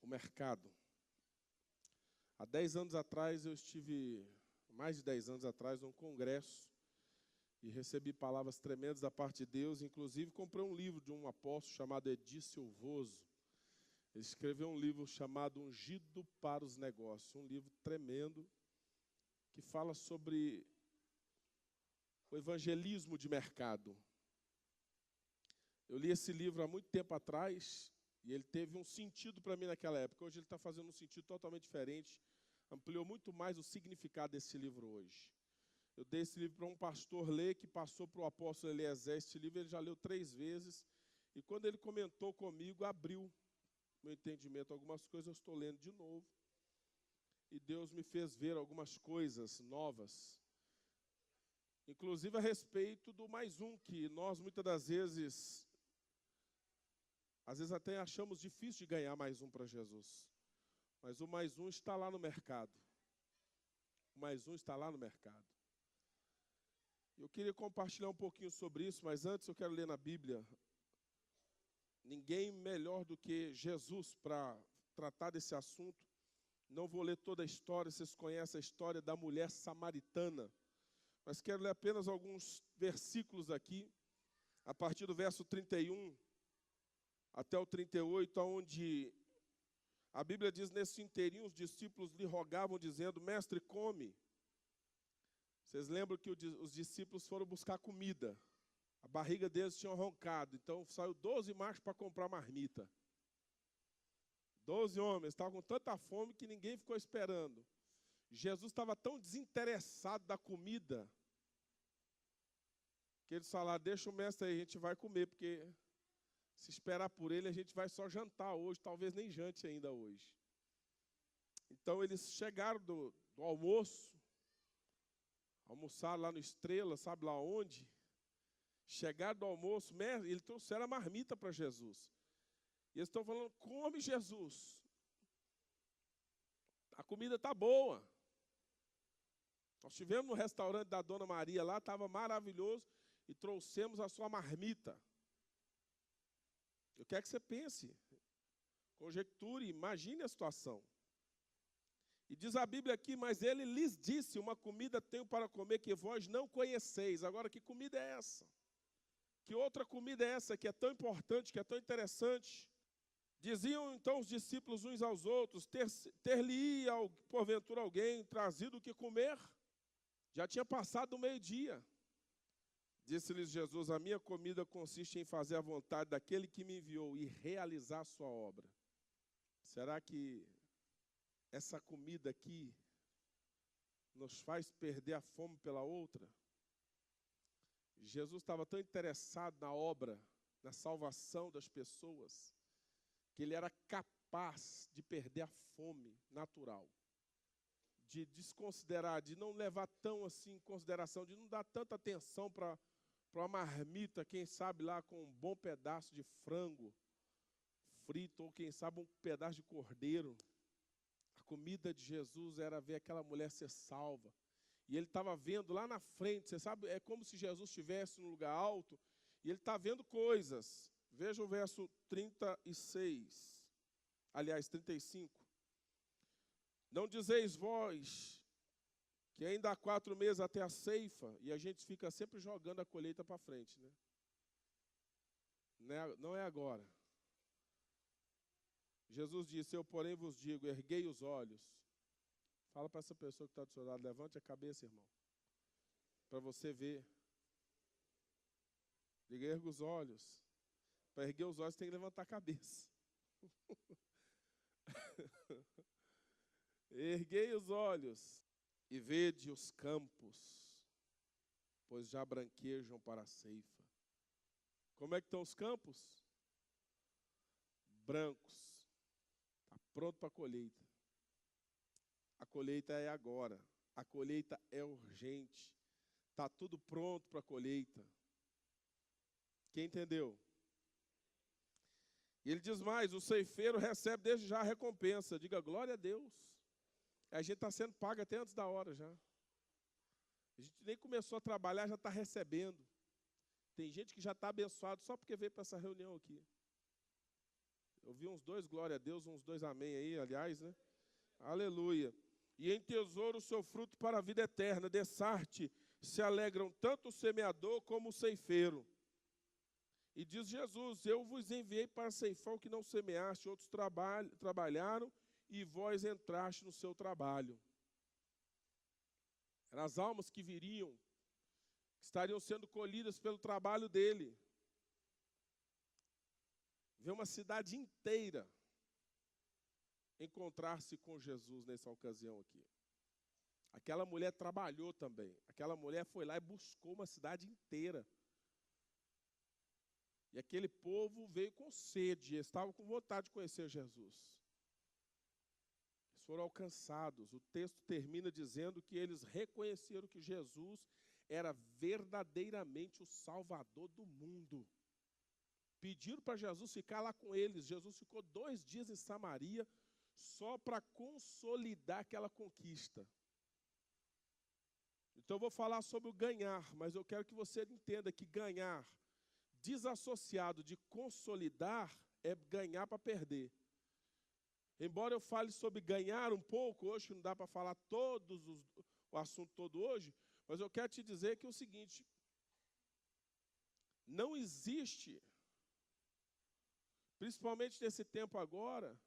o mercado. Há 10 anos atrás, eu estive, mais de 10 anos atrás, num congresso e recebi palavras tremendas da parte de Deus. Inclusive, comprei um livro de um apóstolo chamado Edi Silvoso. Ele escreveu um livro chamado Ungido para os Negócios, um livro tremendo que fala sobre o evangelismo de mercado. Eu li esse livro há muito tempo atrás e ele teve um sentido para mim naquela época. Hoje ele está fazendo um sentido totalmente diferente. Ampliou muito mais o significado desse livro hoje. Eu dei esse livro para um pastor ler, que passou para o apóstolo Eliezer esse livro. Ele já leu 3 vezes. E quando ele comentou comigo, abriu meu entendimento. Algumas coisas eu estou lendo de novo. E Deus me fez ver algumas coisas novas. Inclusive a respeito do mais um, que nós muitas das vezes, às vezes até achamos difícil de ganhar mais um para Jesus. Mas o mais um está lá no mercado. O mais um está lá no mercado. Eu queria compartilhar um pouquinho sobre isso, mas antes eu quero ler na Bíblia. Ninguém melhor do que Jesus para tratar desse assunto. Não vou ler toda a história, vocês conhecem a história da mulher samaritana. Mas quero ler apenas alguns versículos aqui, a partir do verso 31 até o 38, onde a Bíblia diz: nesse inteirinho os discípulos lhe rogavam, dizendo: mestre, come. Vocês lembram que os discípulos foram buscar comida. A barriga deles tinha roncado, então saiu 12 machos para comprar marmita. 12 homens, estavam com tanta fome que ninguém ficou esperando. Jesus estava tão desinteressado da comida, que eles falaram: deixa o mestre aí, a gente vai comer, porque se esperar por ele, a gente vai só jantar hoje, talvez nem jante ainda hoje. Então eles chegaram do almoço, almoçaram lá no Estrela, sabe lá onde? Chegaram do almoço, ele trouxeram a marmita para Jesus. E eles estão falando: come, Jesus. A comida está boa. Nós estivemos no restaurante da Dona Maria lá, estava maravilhoso, e trouxemos a sua marmita. Eu quero que você pense, conjecture, imagine a situação. E diz a Bíblia aqui: mas ele lhes disse: uma comida tenho para comer que vós não conheceis. Agora, que comida é essa? Que outra comida é essa que é tão importante, que é tão interessante? Diziam então os discípulos uns aos outros: ter-lhe-ia porventura alguém trazido o que comer? Já tinha passado o meio-dia. Disse-lhes Jesus: a minha comida consiste em fazer a vontade daquele que me enviou e realizar a sua obra. Será que essa comida aqui nos faz perder a fome pela outra? Jesus estava tão interessado na obra, na salvação das pessoas, que ele era capaz de perder a fome natural, de desconsiderar, de não levar tão assim em consideração, de não dar tanta atenção para uma marmita, quem sabe lá com um bom pedaço de frango frito, ou quem sabe um pedaço de cordeiro. A comida de Jesus era ver aquela mulher ser salva. E ele estava vendo lá na frente, você sabe, é como se Jesus estivesse num lugar alto, e ele está vendo coisas. Veja o verso 36, aliás, 35. Não dizeis vós que ainda há 4 meses até a ceifa, e a gente fica sempre jogando a colheita para frente, né? Não é agora. Jesus disse: eu, porém, vos digo, erguei os olhos. Fala para essa pessoa que está do seu lado: levante a cabeça, irmão, para você ver. Diga: erga os olhos. Para erguer os olhos, tem que levantar a cabeça. Erguei os olhos e vede os campos, pois já branquejam para a ceifa. Como é que estão os campos? Brancos. Está pronto para a colheita. A colheita é agora. A colheita é urgente. Está tudo pronto para a colheita. Quem entendeu? E ele diz mais: o ceifeiro recebe desde já a recompensa. Diga glória a Deus. A gente está sendo pago até antes da hora já. A gente nem começou a trabalhar, já está recebendo. Tem gente que já está abençoado só porque veio para essa reunião aqui. Eu vi uns 2 glória a Deus, uns 2 amém aí, aliás, né? Aleluia. E em tesouro o seu fruto para a vida eterna. Dessarte se alegram tanto o semeador como o ceifeiro. E diz Jesus, eu vos enviei para ceifar o que não semeaste, outros trabalharam e vós entraste no seu trabalho. Eram as almas que viriam, que estariam sendo colhidas pelo trabalho dele. Ver uma cidade inteira encontrar-se com Jesus nessa ocasião aqui. Aquela mulher trabalhou também. Aquela mulher foi lá e buscou uma cidade inteira. E aquele povo veio com sede, estavam com vontade de conhecer Jesus. Eles foram alcançados. O texto termina dizendo que eles reconheceram que Jesus era verdadeiramente o Salvador do mundo. Pediram para Jesus ficar lá com eles. Jesus ficou 2 dias em Samaria só para consolidar aquela conquista. Então eu vou falar sobre o ganhar, mas eu quero que você entenda que ganhar desassociado de consolidar é ganhar para perder. Embora eu fale sobre ganhar um pouco, hoje não dá para falar o assunto todo hoje, mas eu quero te dizer que é o seguinte, não existe, principalmente nesse tempo agora,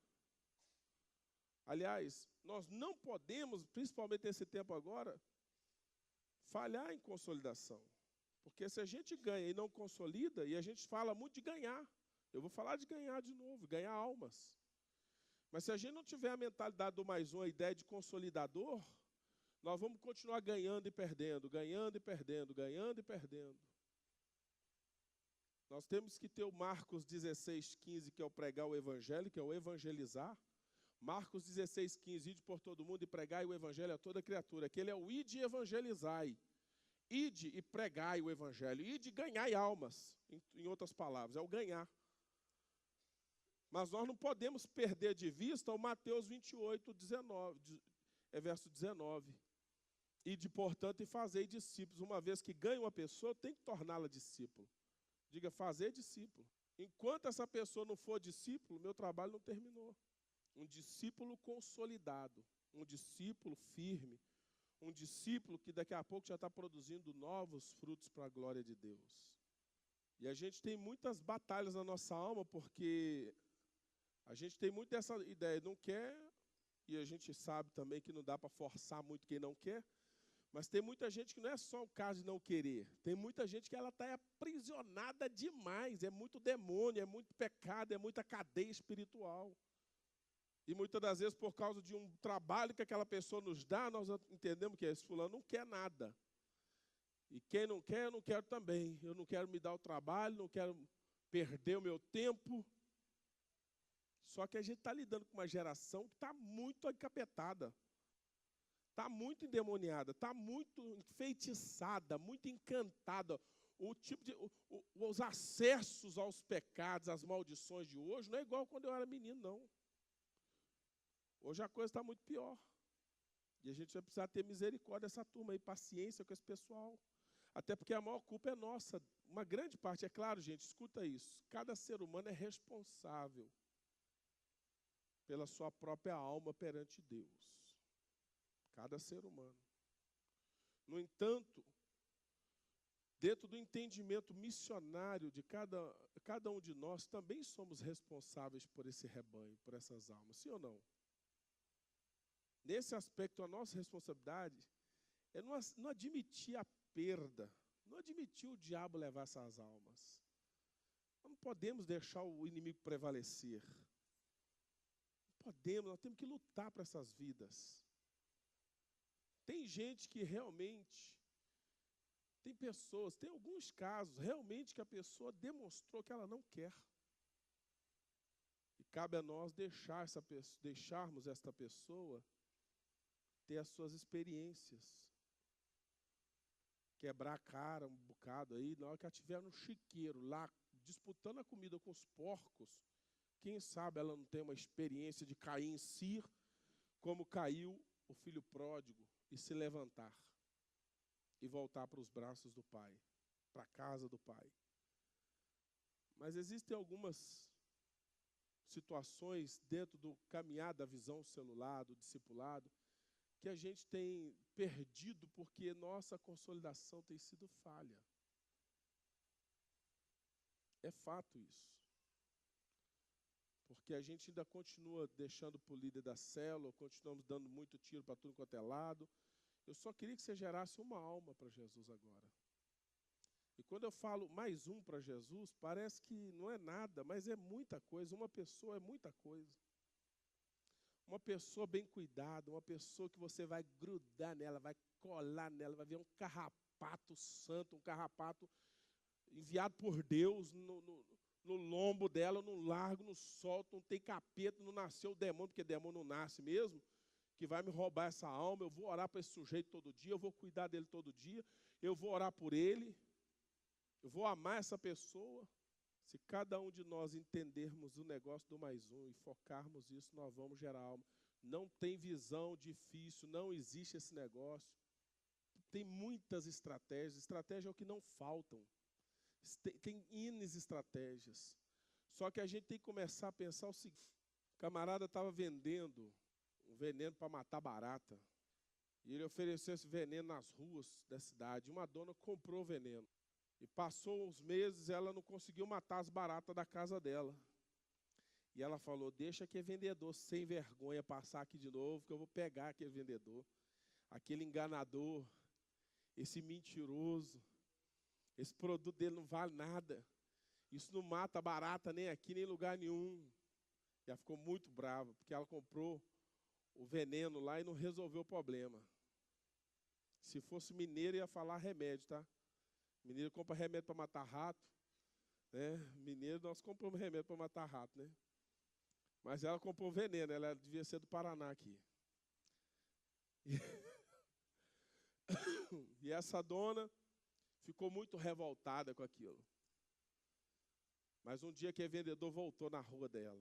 aliás, nós não podemos, principalmente nesse tempo agora, falhar em consolidação. Porque se a gente ganha e não consolida, e a gente fala muito de ganhar, eu vou falar de ganhar de novo, ganhar almas. Mas se a gente não tiver a mentalidade do mais um, a ideia de consolidador, nós vamos continuar ganhando e perdendo, ganhando e perdendo, ganhando e perdendo. Nós temos que ter o Marcos 16:15, que é o pregar o evangelho, que é o evangelizar. Marcos 16:15, ide por todo mundo e pregai o evangelho a toda criatura. Aquele é o ide e evangelizai. Ide e pregai o evangelho. Ide e ganhai almas, em outras palavras, é o ganhar. Mas nós não podemos perder de vista o Mateus 28:19, verso 19. Ide, portanto, e fazei discípulos. Uma vez que ganha uma pessoa, tem que torná-la discípulo. Diga, fazer discípulo. Enquanto essa pessoa não for discípulo, meu trabalho não terminou. Um discípulo consolidado, um discípulo firme, um discípulo que daqui a pouco já está produzindo novos frutos para a glória de Deus. E a gente tem muitas batalhas na nossa alma, porque a gente tem muito dessa ideia, não quer, e a gente sabe também que não dá para forçar muito quem não quer, mas tem muita gente que não é só o caso de não querer, tem muita gente que ela está aprisionada demais, é muito demônio, é muito pecado, é muita cadeia espiritual. E muitas das vezes, por causa de um trabalho que aquela pessoa nos dá, nós entendemos que esse fulano não quer nada. E quem não quer, eu não quero também. Eu não quero me dar o trabalho, não quero perder o meu tempo. Só que a gente está lidando com uma geração que está muito encapetada. Está muito endemoniada, está muito enfeitiçada, muito encantada. Os acessos aos pecados, às maldições de hoje, não é igual quando eu era menino, não. Hoje a coisa está muito pior. E a gente vai precisar ter misericórdia dessa turma aí, paciência com esse pessoal. Até porque a maior culpa é nossa. Uma grande parte, é claro, gente, escuta isso. Cada ser humano é responsável pela sua própria alma perante Deus. Cada ser humano. No entanto, dentro do entendimento missionário de cada um de nós, também somos responsáveis por esse rebanho, por essas almas. Sim ou não? Nesse aspecto, a nossa responsabilidade é não admitir a perda, não admitir o diabo levar essas almas. Nós não podemos deixar o inimigo prevalecer. Não podemos, nós temos que lutar para essas vidas. Tem gente que realmente, tem pessoas, tem alguns casos, realmente que a pessoa demonstrou que ela não quer. E cabe a nós deixarmos esta pessoa ter as suas experiências. Quebrar a cara um bocado aí, na hora que ela estiver no chiqueiro, lá, disputando a comida com os porcos, quem sabe ela não tem uma experiência de cair em si, como caiu o filho pródigo, e se levantar, e voltar para os braços do pai, para a casa do pai. Mas existem algumas situações dentro do caminhar da visão celular, do discipulado, que a gente tem perdido porque nossa consolidação tem sido falha. É fato isso. Porque a gente ainda continua deixando para o líder da célula, continuamos dando muito tiro para tudo quanto é lado. Eu só queria que você gerasse uma alma para Jesus agora. E quando eu falo mais um para Jesus, parece que não é nada, mas é muita coisa. Uma pessoa é muita coisa. Uma pessoa bem cuidada, uma pessoa que você vai grudar nela, vai colar nela, vai ver um carrapato santo, um carrapato enviado por Deus no lombo dela, não largo, não solto, não tem capeta, não nasceu o demônio, porque demônio não nasce mesmo, que vai me roubar essa alma. Eu vou orar para esse sujeito todo dia, eu vou cuidar dele todo dia, eu vou orar por ele, eu vou amar essa pessoa. Se cada um de nós entendermos o negócio do mais um e focarmos isso, nós vamos gerar alma. Não tem visão difícil, não existe esse negócio. Tem muitas estratégias, estratégia é o que não faltam. Tem N estratégias. Só que a gente tem que começar a pensar o seguinte: o camarada estava vendendo um veneno para matar barata. E ele ofereceu esse veneno nas ruas da cidade. Uma dona comprou o veneno. E passou uns meses, ela não conseguiu matar as baratas da casa dela. E ela falou: deixa aquele vendedor sem vergonha passar aqui de novo, que eu vou pegar aquele vendedor, aquele enganador, esse mentiroso. Esse produto dele não vale nada. Isso não mata barata nem aqui, nem em lugar nenhum. E ela ficou muito brava, porque ela comprou o veneno lá e não resolveu o problema. Se fosse mineiro, ia falar remédio, tá? Mineiro compra remédio para matar rato, né? Mineiro, nós compramos remédio para matar rato, né? Mas ela comprou veneno, ela devia ser do Paraná aqui. E essa dona ficou muito revoltada com aquilo. Mas um dia que o vendedor voltou na rua dela.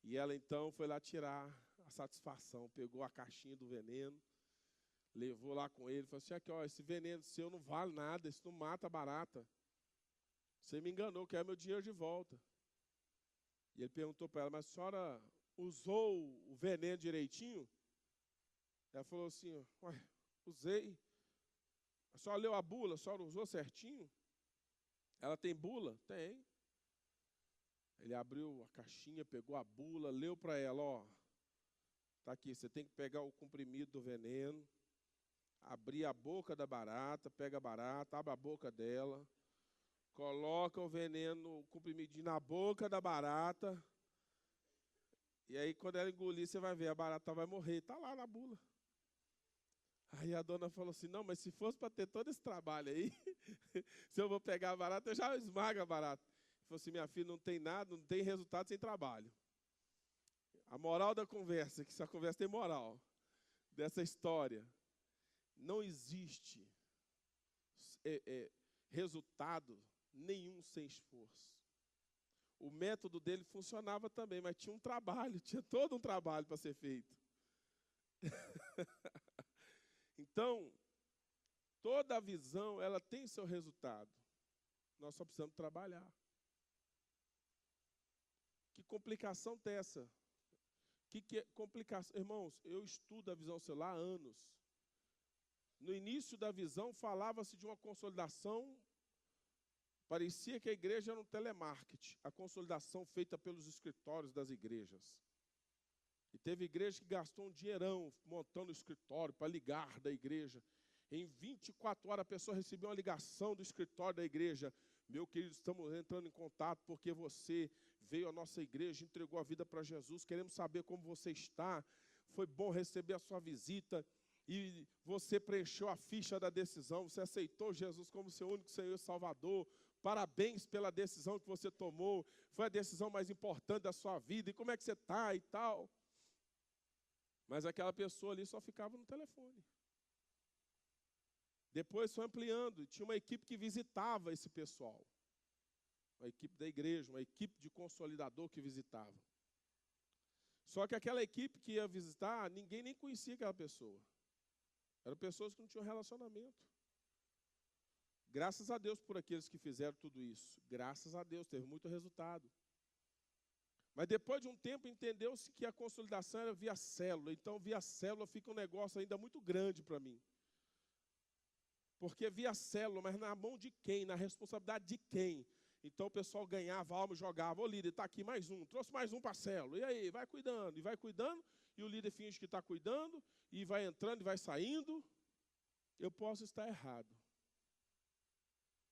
E ela então foi lá tirar a satisfação, pegou a caixinha do veneno, levou lá com ele, falou assim: aqui, ó, esse veneno seu não vale nada, isso não mata barata. Você me enganou, quero meu dinheiro de volta. E ele perguntou para ela: mas a senhora usou o veneno direitinho? Ela falou assim: ué, usei. A senhora leu a bula, a senhora usou certinho? Ela tem bula? Tem. Ele abriu a caixinha, pegou a bula, leu para ela: ó, tá aqui, você tem que pegar o comprimido do veneno, abrir a boca da barata, pega a barata, abre a boca dela, coloca o veneno, o comprimidinho na boca da barata, e aí quando ela engolir, você vai ver, a barata vai morrer. Está lá na bula. Aí a dona falou assim: não, mas se fosse para ter todo esse trabalho aí, se eu vou pegar a barata, eu já esmago a barata. Ele falou assim: minha filha, não tem nada, não tem resultado sem trabalho. A moral da conversa, que essa conversa tem moral, dessa história: não existe resultado nenhum sem esforço. O método dele funcionava também, mas tinha um trabalho, tinha todo um trabalho para ser feito. Então, toda a visão, ela tem seu resultado. Nós só precisamos trabalhar. Que complicação tem essa? Que é complicação? Irmãos, eu estudo a visão celular há anos. No início da visão, falava-se de uma consolidação, parecia que a igreja era um telemarketing, a consolidação feita pelos escritórios das igrejas. E teve igreja que gastou um dinheirão montando o escritório para ligar da igreja. Em 24 horas a pessoa recebeu uma ligação do escritório da igreja: meu querido, estamos entrando em contato porque você veio à nossa igreja, entregou a vida para Jesus, queremos saber como você está, foi bom receber a sua visita e você preencheu a ficha da decisão, você aceitou Jesus como seu único Senhor e Salvador, parabéns pela decisão que você tomou, foi a decisão mais importante da sua vida, e como é que você está e tal. Mas aquela pessoa ali só ficava no telefone. Depois foi ampliando, tinha uma equipe que visitava esse pessoal. Uma equipe da igreja, uma equipe de consolidador que visitava. Só que aquela equipe que ia visitar, ninguém nem conhecia aquela pessoa. Eram pessoas que não tinham relacionamento. Graças a Deus por aqueles que fizeram tudo isso. Graças a Deus, teve muito resultado. Mas depois de um tempo entendeu-se que a consolidação era via célula. Então, via célula fica um negócio ainda muito grande para mim. Porque via célula, mas na mão de quem? Na responsabilidade de quem? Então o pessoal ganhava alma e jogava. Ô líder, está aqui mais um, trouxe mais um para a célula. E aí, vai cuidando, e o líder finge que está cuidando, e vai entrando e vai saindo. Eu posso estar errado.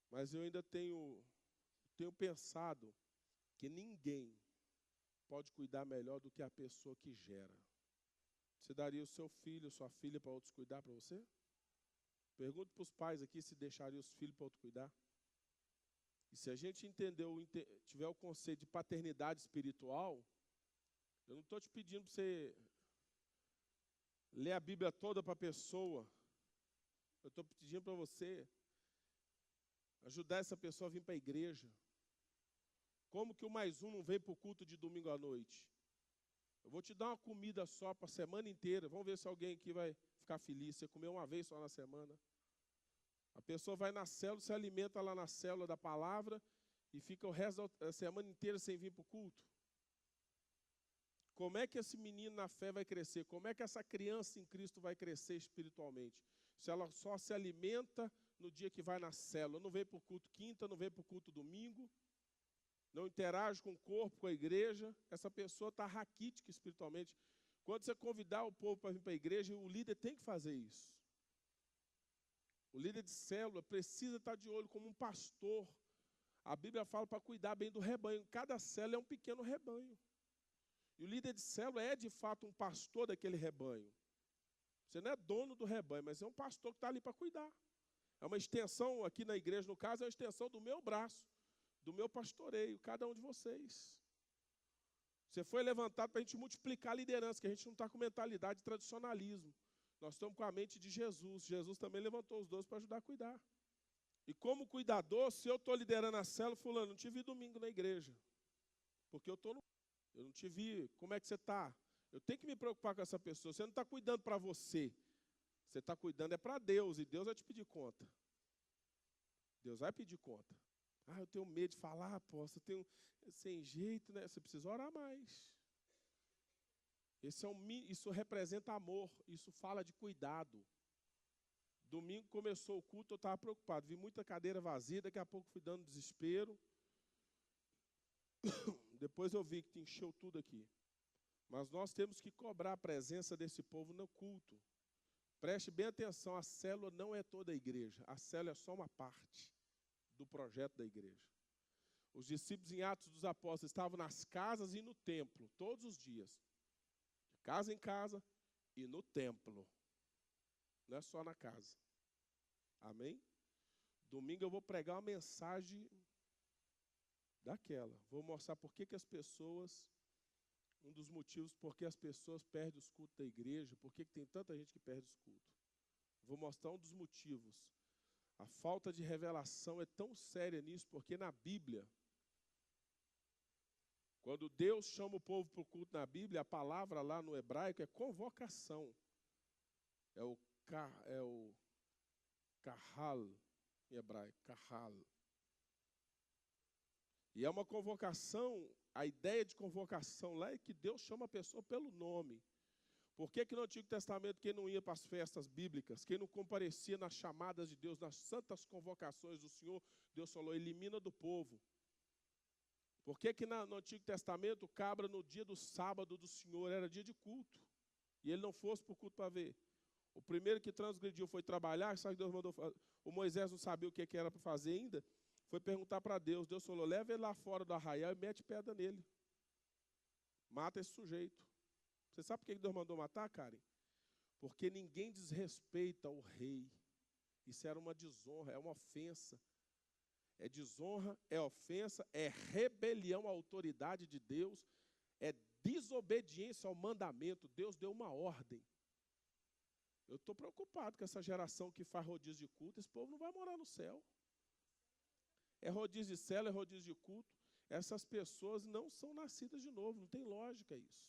Mas eu ainda tenho pensado que ninguém pode cuidar melhor do que a pessoa que gera. Você daria o seu filho, sua filha para outros cuidar para você? Pergunto para os pais aqui se deixaria os filhos para outro cuidar. E se a gente tiver o conceito de paternidade espiritual, eu não estou te pedindo para você ler a Bíblia toda para a pessoa. Eu estou pedindo para você ajudar essa pessoa a vir para a igreja. Como que o mais um não vem para o culto de domingo à noite? Eu vou te dar uma comida só para a semana inteira. Vamos ver se alguém aqui vai ficar feliz. Você comeu uma vez só na semana. A pessoa vai na célula, se alimenta lá na célula da palavra e fica o resto da semana inteira sem vir para o culto. Como é que esse menino na fé vai crescer? Como é que essa criança em Cristo vai crescer espiritualmente? Se ela só se alimenta no dia que vai na célula, não vem para o culto quinta, não vem para o culto domingo, não interage com o corpo, com a igreja, essa pessoa está raquítica espiritualmente. Quando você convidar o povo para vir para a igreja, o líder tem que fazer isso. O líder de célula precisa estar de olho como um pastor. A Bíblia fala para cuidar bem do rebanho. Cada célula é um pequeno rebanho. E o líder de célula é, de fato, um pastor daquele rebanho. Você não é dono do rebanho, mas é um pastor que está ali para cuidar. É uma extensão, aqui na igreja, no caso, é uma extensão do meu braço, do meu pastoreio, cada um de vocês. Você foi levantado para a gente multiplicar a liderança, que a gente não está com mentalidade de tradicionalismo. Nós estamos com a mente de Jesus. Jesus também levantou os 12 para ajudar a cuidar. E como cuidador, se eu estou liderando a célula, fulano, não te vi domingo na igreja. Porque eu não te vi, como é que você está? Eu tenho que me preocupar com essa pessoa. Você não está cuidando para você. Você está cuidando é para Deus, e Deus vai te pedir conta. Deus vai pedir conta. Ah, eu tenho medo de falar, apóstolo, eu tenho sem jeito, né? Você precisa orar mais. Isso representa amor, isso fala de cuidado. Domingo começou o culto, eu estava preocupado. Vi muita cadeira vazia, daqui a pouco fui dando desespero. Depois eu vi que encheu tudo aqui. Mas nós temos que cobrar a presença desse povo no culto. Preste bem atenção, a célula não é toda a igreja. A célula é só uma parte do projeto da igreja. Os discípulos em Atos dos Apóstolos estavam nas casas e no templo, todos os dias. De casa em casa e no templo. Não é só na casa. Amém? Domingo eu vou pregar uma mensagem daquela. Vou mostrar por que as pessoas, um dos motivos por que as pessoas perdem os cultos da igreja, por que tem tanta gente que perde os cultos. Vou mostrar um dos motivos. A falta de revelação é tão séria nisso, porque na Bíblia, quando Deus chama o povo para o culto na Bíblia, a palavra lá no hebraico é convocação. É o kahal, em hebraico, kahal. E é uma convocação, a ideia de convocação lá é que Deus chama a pessoa pelo nome. Por que no Antigo Testamento quem não ia para as festas bíblicas, quem não comparecia nas chamadas de Deus, nas santas convocações do Senhor, Deus falou, elimina do povo. Por que no Antigo Testamento o cabra no dia do sábado do Senhor era dia de culto? E ele não fosse para o culto para ver. O primeiro que transgrediu foi trabalhar, sabe que Deus mandou fazer? O Moisés não sabia o que era para fazer ainda, foi perguntar para Deus. Deus falou, leva ele lá fora do arraial e mete pedra nele. Mata esse sujeito. Você sabe por que Deus mandou matar, Karen? Porque ninguém desrespeita o rei. Isso era uma desonra, é uma ofensa. É desonra, é ofensa, é rebelião à autoridade de Deus, é desobediência ao mandamento. Deus deu uma ordem. Eu estou preocupado com essa geração que faz rodízio de culto. Esse povo não vai morar no céu. É rodízio de célula, é rodízio de culto. Essas pessoas não são nascidas de novo, não tem lógica isso.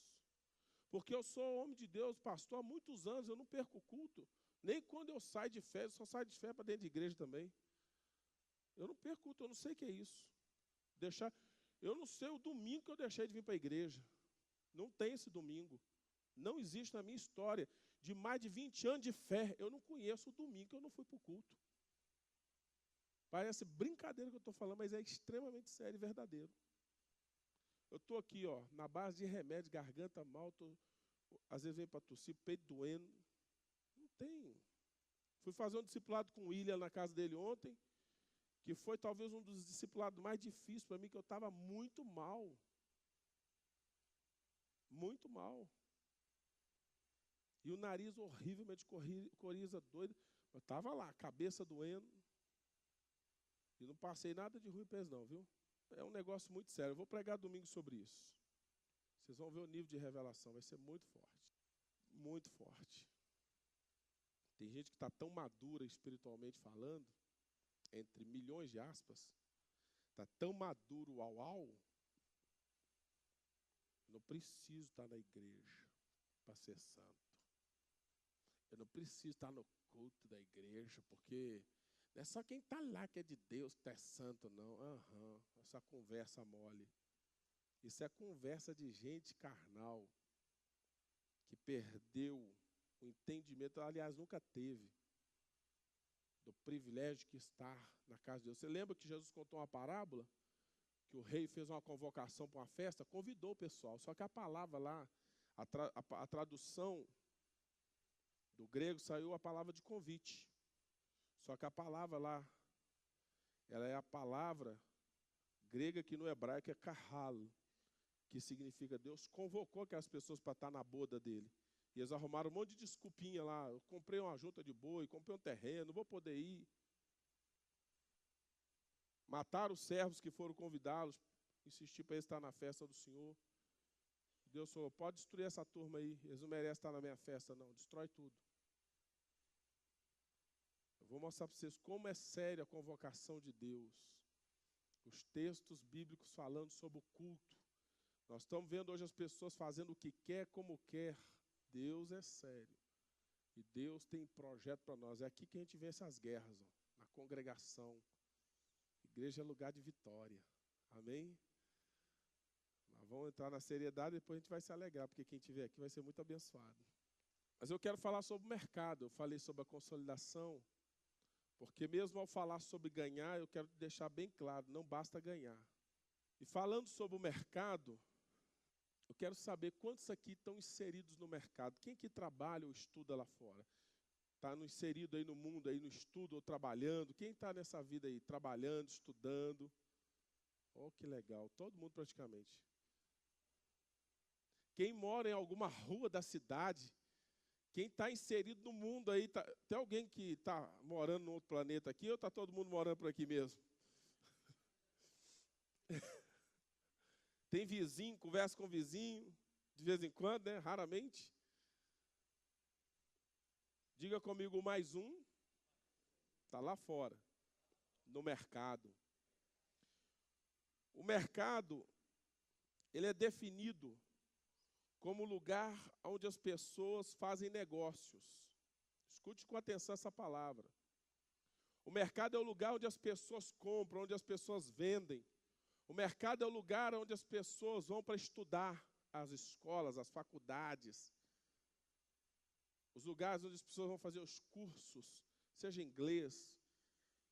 Porque eu sou homem de Deus, pastor, há muitos anos, eu não perco culto. Nem quando eu saio de férias, eu só saio de férias para dentro de igreja também. Eu não perco culto, eu não sei o que é isso. Eu não sei o domingo que eu deixei de vir para a igreja. Não tem esse domingo. Não existe na minha história de mais de 20 anos de fé. Eu não conheço o domingo que eu não fui para o culto. Parece brincadeira que eu estou falando, mas é extremamente sério e verdadeiro. Eu estou aqui, na base de remédio, garganta mal, às vezes vem para tossir, peito doendo. Não tem. Fui fazer um discipulado com o William na casa dele ontem, que foi talvez um dos discipulados mais difíceis para mim, que eu estava muito mal. Muito mal. E o nariz horrivelmente coriza doido. Eu estava lá, cabeça doendo. E não passei nada de ruim para eles não, viu? É um negócio muito sério. Eu vou pregar domingo sobre isso. Vocês vão ver o nível de revelação. Vai ser muito forte. Muito forte. Tem gente que está tão madura espiritualmente falando, entre milhões de aspas, está tão maduro eu não preciso estar na igreja para ser santo. Eu não preciso estar no culto da igreja, porque não é só quem está lá que é de Deus que é santo, não. Essa conversa mole. Isso é conversa de gente carnal, que perdeu o entendimento, aliás, nunca teve, do privilégio que está na casa de Deus. Você lembra que Jesus contou uma parábola? Que o rei fez uma convocação para uma festa, convidou o pessoal, só que a palavra lá, a tradução do grego saiu a palavra de convite. Só que a palavra lá, ela é a palavra grega que no hebraico é kahal, que significa Deus convocou aquelas pessoas para estar na boda dele. E eles arrumaram um monte de desculpinha lá. Eu comprei uma junta de boi, comprei um terreno, não vou poder ir. Mataram os servos que foram convidá-los, insistir para eles estar na festa do Senhor. Deus falou, pode destruir essa turma aí, eles não merecem estar na minha festa não, destrói tudo. Eu vou mostrar para vocês como é séria a convocação de Deus. Os textos bíblicos falando sobre o culto. Nós estamos vendo hoje as pessoas fazendo o que quer, como quer. Deus é sério. E Deus tem projeto para nós. É aqui que a gente vence as guerras, na congregação. Igreja é lugar de vitória. Amém? Nós vamos entrar na seriedade e depois a gente vai se alegrar, porque quem estiver aqui vai ser muito abençoado. Mas eu quero falar sobre o mercado. Eu falei sobre a consolidação, porque mesmo ao falar sobre ganhar, eu quero deixar bem claro, não basta ganhar. E falando sobre o mercado, eu quero saber quantos aqui estão inseridos no mercado. Quem que trabalha ou estuda lá fora? Está inserido aí no mundo, aí no estudo ou trabalhando? Quem está nessa vida aí, trabalhando, estudando? Oh, que legal, todo mundo praticamente. Quem mora em alguma rua da cidade, quem está inserido no mundo aí, tem alguém que está morando em outro planeta aqui ou está todo mundo morando por aqui mesmo? Tem vizinho, conversa com vizinho, de vez em quando, né? Raramente. Diga comigo, mais um, está lá fora, no mercado. O mercado, ele é definido como lugar onde as pessoas fazem negócios. Escute com atenção essa palavra. O mercado é o lugar onde as pessoas compram, onde as pessoas vendem. O mercado é o lugar onde as pessoas vão para estudar, as escolas, as faculdades. Os lugares onde as pessoas vão fazer os cursos, seja inglês,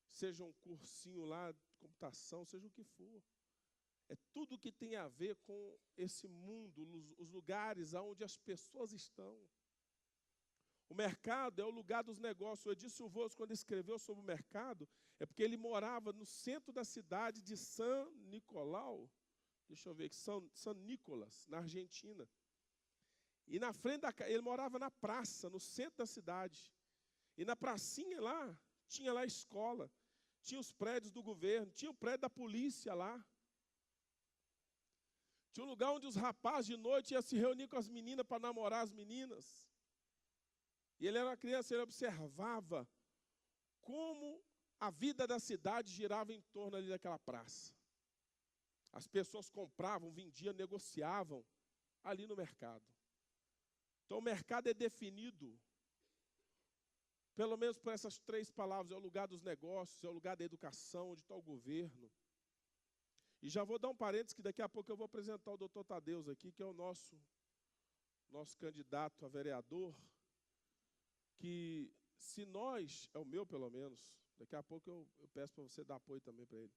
seja um cursinho lá de computação, seja o que for. É tudo que tem a ver com esse mundo, os lugares onde as pessoas estão. O mercado é o lugar dos negócios. O Edson Silvoso, quando escreveu sobre o mercado, é porque ele morava no centro da cidade de San Nicolau, deixa eu ver aqui, San Nicolas, na Argentina. E na frente ele morava na praça, no centro da cidade. E na pracinha lá, tinha lá a escola, tinha os prédios do governo, tinha o prédio da polícia lá. Tinha um lugar onde os rapazes de noite iam se reunir com as meninas para namorar as meninas. E ele era uma criança, ele observava como a vida da cidade girava em torno ali daquela praça. As pessoas compravam, vendiam, negociavam ali no mercado. Então o mercado é definido, pelo menos por essas três palavras, é o lugar dos negócios, é o lugar da educação, onde está o governo. E já vou dar um parênteses que daqui a pouco eu vou apresentar o doutor Tadeus aqui, que é o nosso candidato a vereador, que se nós, é o meu pelo menos, daqui a pouco eu peço para você dar apoio também para ele.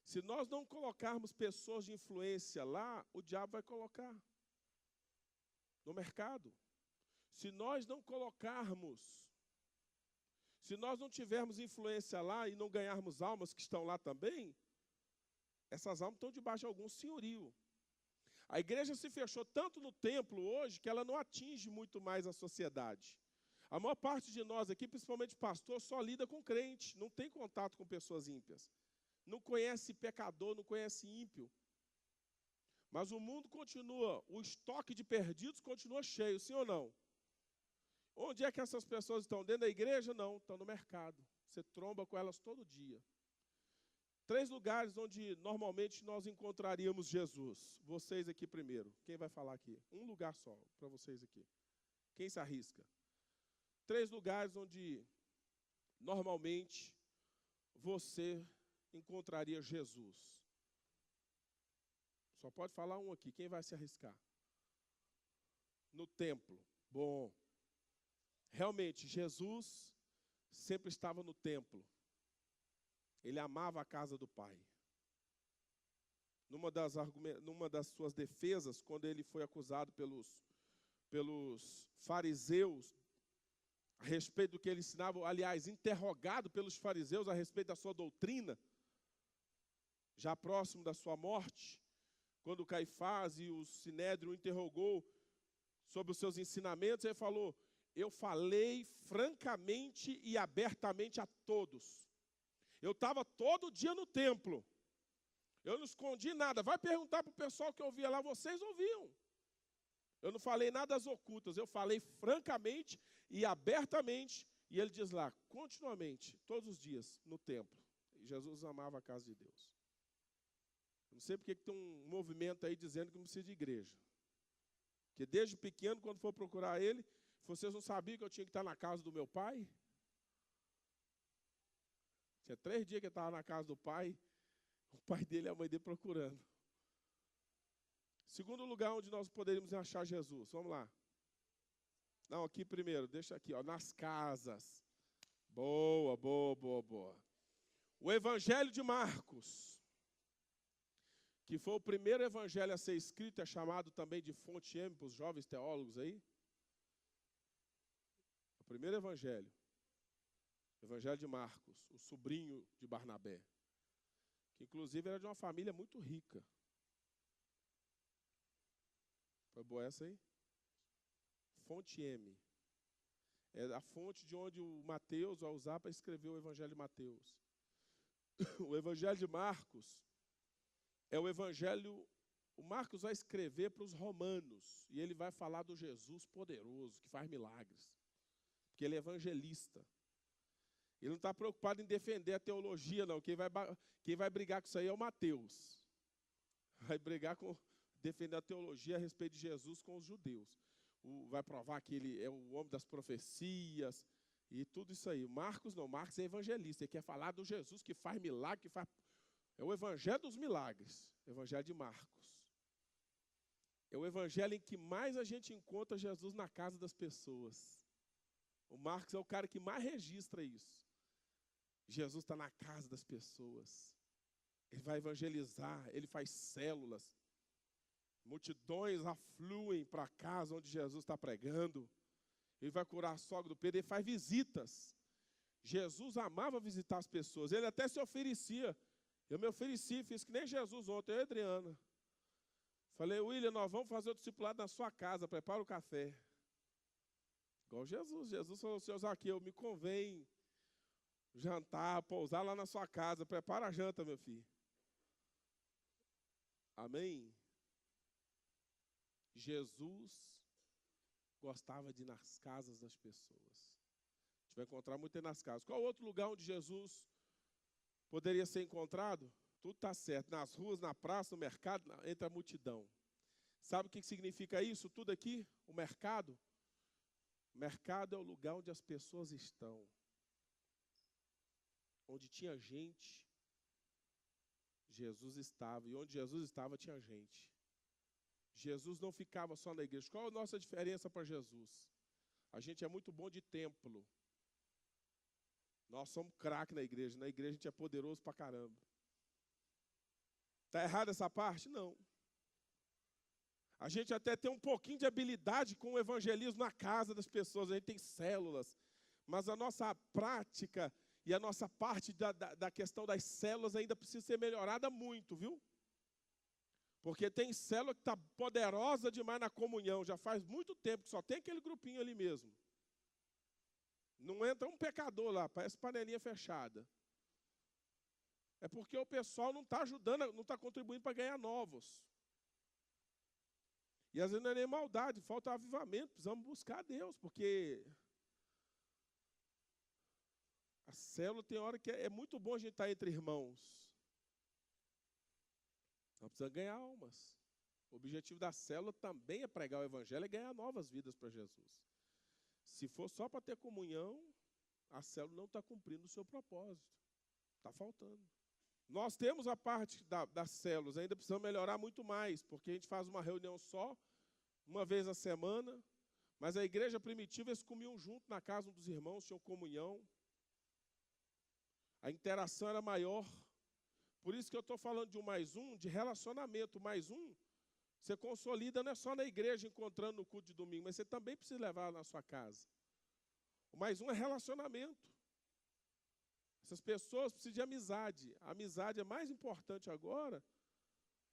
Se nós não colocarmos pessoas de influência lá, o diabo vai colocar no mercado. Se nós não colocarmos, se nós não tivermos influência lá e não ganharmos almas que estão lá também, essas almas estão debaixo de algum senhorio. A igreja se fechou tanto no templo hoje que ela não atinge muito mais a sociedade. A maior parte de nós aqui, principalmente pastor, só lida com crente, não tem contato com pessoas ímpias. Não conhece pecador, não conhece ímpio. Mas o mundo continua, o estoque de perdidos continua cheio, sim ou não? Onde é que essas pessoas estão? Dentro da igreja? Não, estão no mercado. Você tromba com elas todo dia. 3 lugares onde normalmente nós encontraríamos Jesus. Vocês aqui primeiro. Quem vai falar aqui? Um lugar só para vocês aqui. Quem se arrisca? 3 lugares onde normalmente você encontraria Jesus. Só pode falar um aqui. Quem vai se arriscar? No templo. Bom. Realmente, Jesus sempre estava no templo. Ele amava a casa do Pai. Numa das suas defesas, quando ele foi acusado pelos fariseus, a respeito do que ele ensinava, aliás, interrogado pelos fariseus a respeito da sua doutrina, já próximo da sua morte, quando Caifás e o Sinédrio o interrogou sobre os seus ensinamentos, ele falou: eu falei francamente e abertamente a todos. Eu estava todo dia no templo. Eu não escondi nada. Vai perguntar para o pessoal que ouvia lá, vocês ouviam. Eu não falei nada às ocultas, eu falei francamente e abertamente. E ele diz lá, continuamente, todos os dias, no templo. E Jesus amava a casa de Deus. Eu não sei porque que tem um movimento aí dizendo que não precisa de igreja. Porque desde pequeno, quando for procurar ele, vocês não sabiam que eu tinha que estar na casa do meu pai? Tinha 3 dias que ele estava na casa do pai, o pai dele e a mãe dele procurando. Segundo lugar onde nós poderíamos achar Jesus, vamos lá. Não, aqui primeiro, deixa aqui, ó, nas casas. Boa, boa, boa, boa. O Evangelho de Marcos, que foi o primeiro evangelho a ser escrito, é chamado também de fonte M para os jovens teólogos aí. O primeiro evangelho. Evangelho de Marcos, o sobrinho de Barnabé, que inclusive era de uma família muito rica. Foi boa essa aí? Fonte M. É a fonte de onde o Mateus vai usar para escrever o Evangelho de Mateus. O Evangelho de Marcos é o Evangelho... O Marcos vai escrever para os romanos, e ele vai falar do Jesus poderoso, que faz milagres. Porque ele é evangelista. Ele não está preocupado em defender a teologia, não. Quem vai brigar com isso aí é o Mateus. Vai brigar com defender a teologia a respeito de Jesus com os judeus. Vai provar que ele é o homem das profecias e tudo isso aí. Marcos não, Marcos é evangelista. Ele quer falar do Jesus que faz milagre, é o evangelho dos milagres, evangelho de Marcos. É o evangelho em que mais a gente encontra Jesus na casa das pessoas. O Marcos é o cara que mais registra isso. Jesus está na casa das pessoas. Ele vai evangelizar, ele faz células. Multidões afluem para a casa onde Jesus está pregando. Ele vai curar a sogra do Pedro, ele faz visitas. Jesus amava visitar as pessoas, ele até se oferecia. Eu me ofereci, fiz que nem Jesus ontem, eu e Adriana. Falei, William, nós vamos fazer o discipulado na sua casa, prepara o café. Igual Jesus. Jesus falou, senhor Zaqueu, me convém jantar, pousar lá na sua casa, prepara a janta, meu filho. Amém? Jesus gostava de ir nas casas das pessoas. A gente vai encontrar muito aí nas casas. Qual outro lugar onde Jesus poderia ser encontrado? Tudo está certo. Nas ruas, na praça, no mercado, entre a multidão. Sabe o que significa isso? Tudo aqui? O mercado? O mercado é o lugar onde as pessoas estão. Onde tinha gente. Jesus estava, e onde Jesus estava tinha gente. Jesus não ficava só na igreja. Qual a nossa diferença para Jesus? A gente é muito bom de templo. Nós somos craque na igreja. Na igreja a gente é poderoso pra caramba. Está errada essa parte? Não. A gente até tem um pouquinho de habilidade com o evangelismo na casa das pessoas. A gente tem células. Mas a nossa prática e a nossa parte da questão das células ainda precisa ser melhorada muito, viu? Porque tem célula que está poderosa demais na comunhão. Já faz muito tempo que só tem aquele grupinho ali mesmo. Não entra um pecador lá, parece panelinha fechada. É porque o pessoal não está ajudando, não está contribuindo para ganhar novos. E às vezes não é nem maldade, falta avivamento. Precisamos buscar Deus, porque a célula tem hora que é muito bom a gente estar entre irmãos. Nós precisamos ganhar almas. O objetivo da célula também é pregar o evangelho e ganhar novas vidas para Jesus. Se for só para ter comunhão, a célula não está cumprindo o seu propósito. Está faltando. Nós temos a parte das células, ainda precisamos melhorar muito mais, porque a gente faz uma reunião só, uma vez na semana, mas a igreja primitiva, eles comiam junto na casa dos irmãos, tinham comunhão. A interação era maior. Por isso que eu estou falando de um mais um, de relacionamento. Mais um, você consolida não é só na igreja, encontrando no culto de domingo, mas você também precisa levar na sua casa. O mais um é relacionamento. Essas pessoas precisam de amizade. A amizade é mais importante agora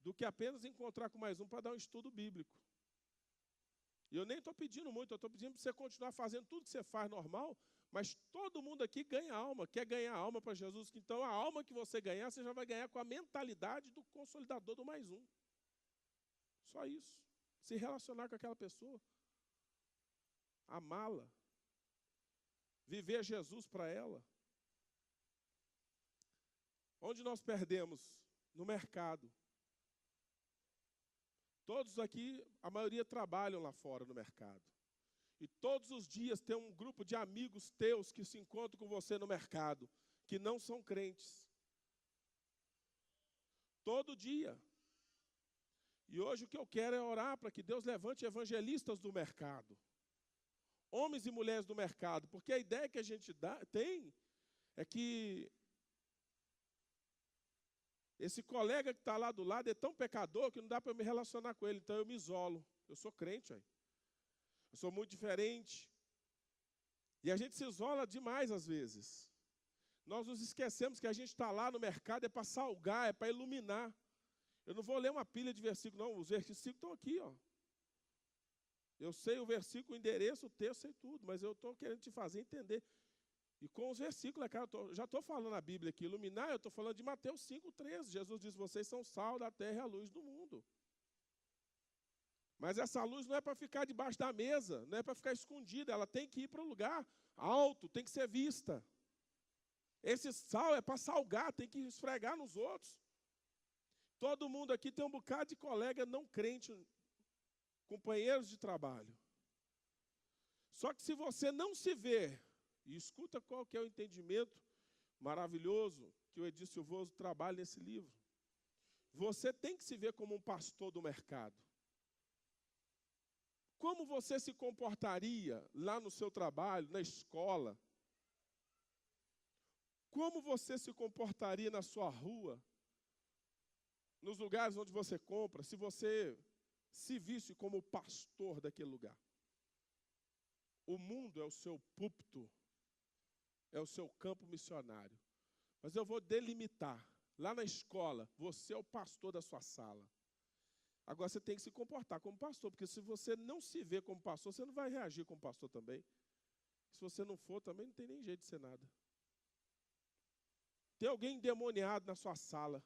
do que apenas encontrar com mais um para dar um estudo bíblico. E eu nem estou pedindo muito, eu estou pedindo para você continuar fazendo tudo que você faz normal, mas todo mundo aqui ganha alma, quer ganhar alma para Jesus. Então, a alma que você ganhar, você já vai ganhar com a mentalidade do consolidador do mais um. Só isso. Se relacionar com aquela pessoa. Amá-la. Viver Jesus para ela. Onde nós perdemos? No mercado. Todos aqui, a maioria trabalham lá fora no mercado. E todos os dias tem um grupo de amigos teus que se encontram com você no mercado, que não são crentes. Todo dia. E hoje o que eu quero é orar para que Deus levante evangelistas do mercado. Homens e mulheres do mercado. Porque a ideia que a gente tem é que esse colega que está lá do lado é tão pecador que não dá para eu me relacionar com ele. Então eu me isolo. Eu sou crente, aí. Eu sou muito diferente. E a gente se isola demais às vezes. Nós nos esquecemos que a gente está lá no mercado é para salgar, é para iluminar. Eu não vou ler uma pilha de versículos, não. Os versículos estão aqui, ó. Eu sei o versículo, o endereço, o texto, sei tudo, mas eu estou querendo te fazer entender. E com os versículos, cara, já estou falando a Bíblia aqui, iluminar, eu estou falando de Mateus 5,13. Jesus diz, vocês são sal da terra e a luz do mundo. Mas essa luz não é para ficar debaixo da mesa, não é para ficar escondida, ela tem que ir para um lugar alto, tem que ser vista. Esse sal é para salgar, tem que esfregar nos outros. Todo mundo aqui tem um bocado de colega não crente, companheiros de trabalho. Só que se você não se vê, e escuta qual que é o entendimento maravilhoso que o Edir Silvoso trabalha nesse livro. Você tem que se ver como um pastor do mercado. Como você se comportaria lá no seu trabalho, na escola? Como você se comportaria na sua rua? Nos lugares onde você compra, se você se visse como pastor daquele lugar. O mundo é o seu púlpito, é o seu campo missionário. Mas eu vou delimitar. Lá na escola, você é o pastor da sua sala. Agora você tem que se comportar como pastor, porque se você não se vê como pastor, você não vai reagir como pastor também. Se você não for, também não tem nem jeito de ser nada. Tem alguém endemoniado na sua sala.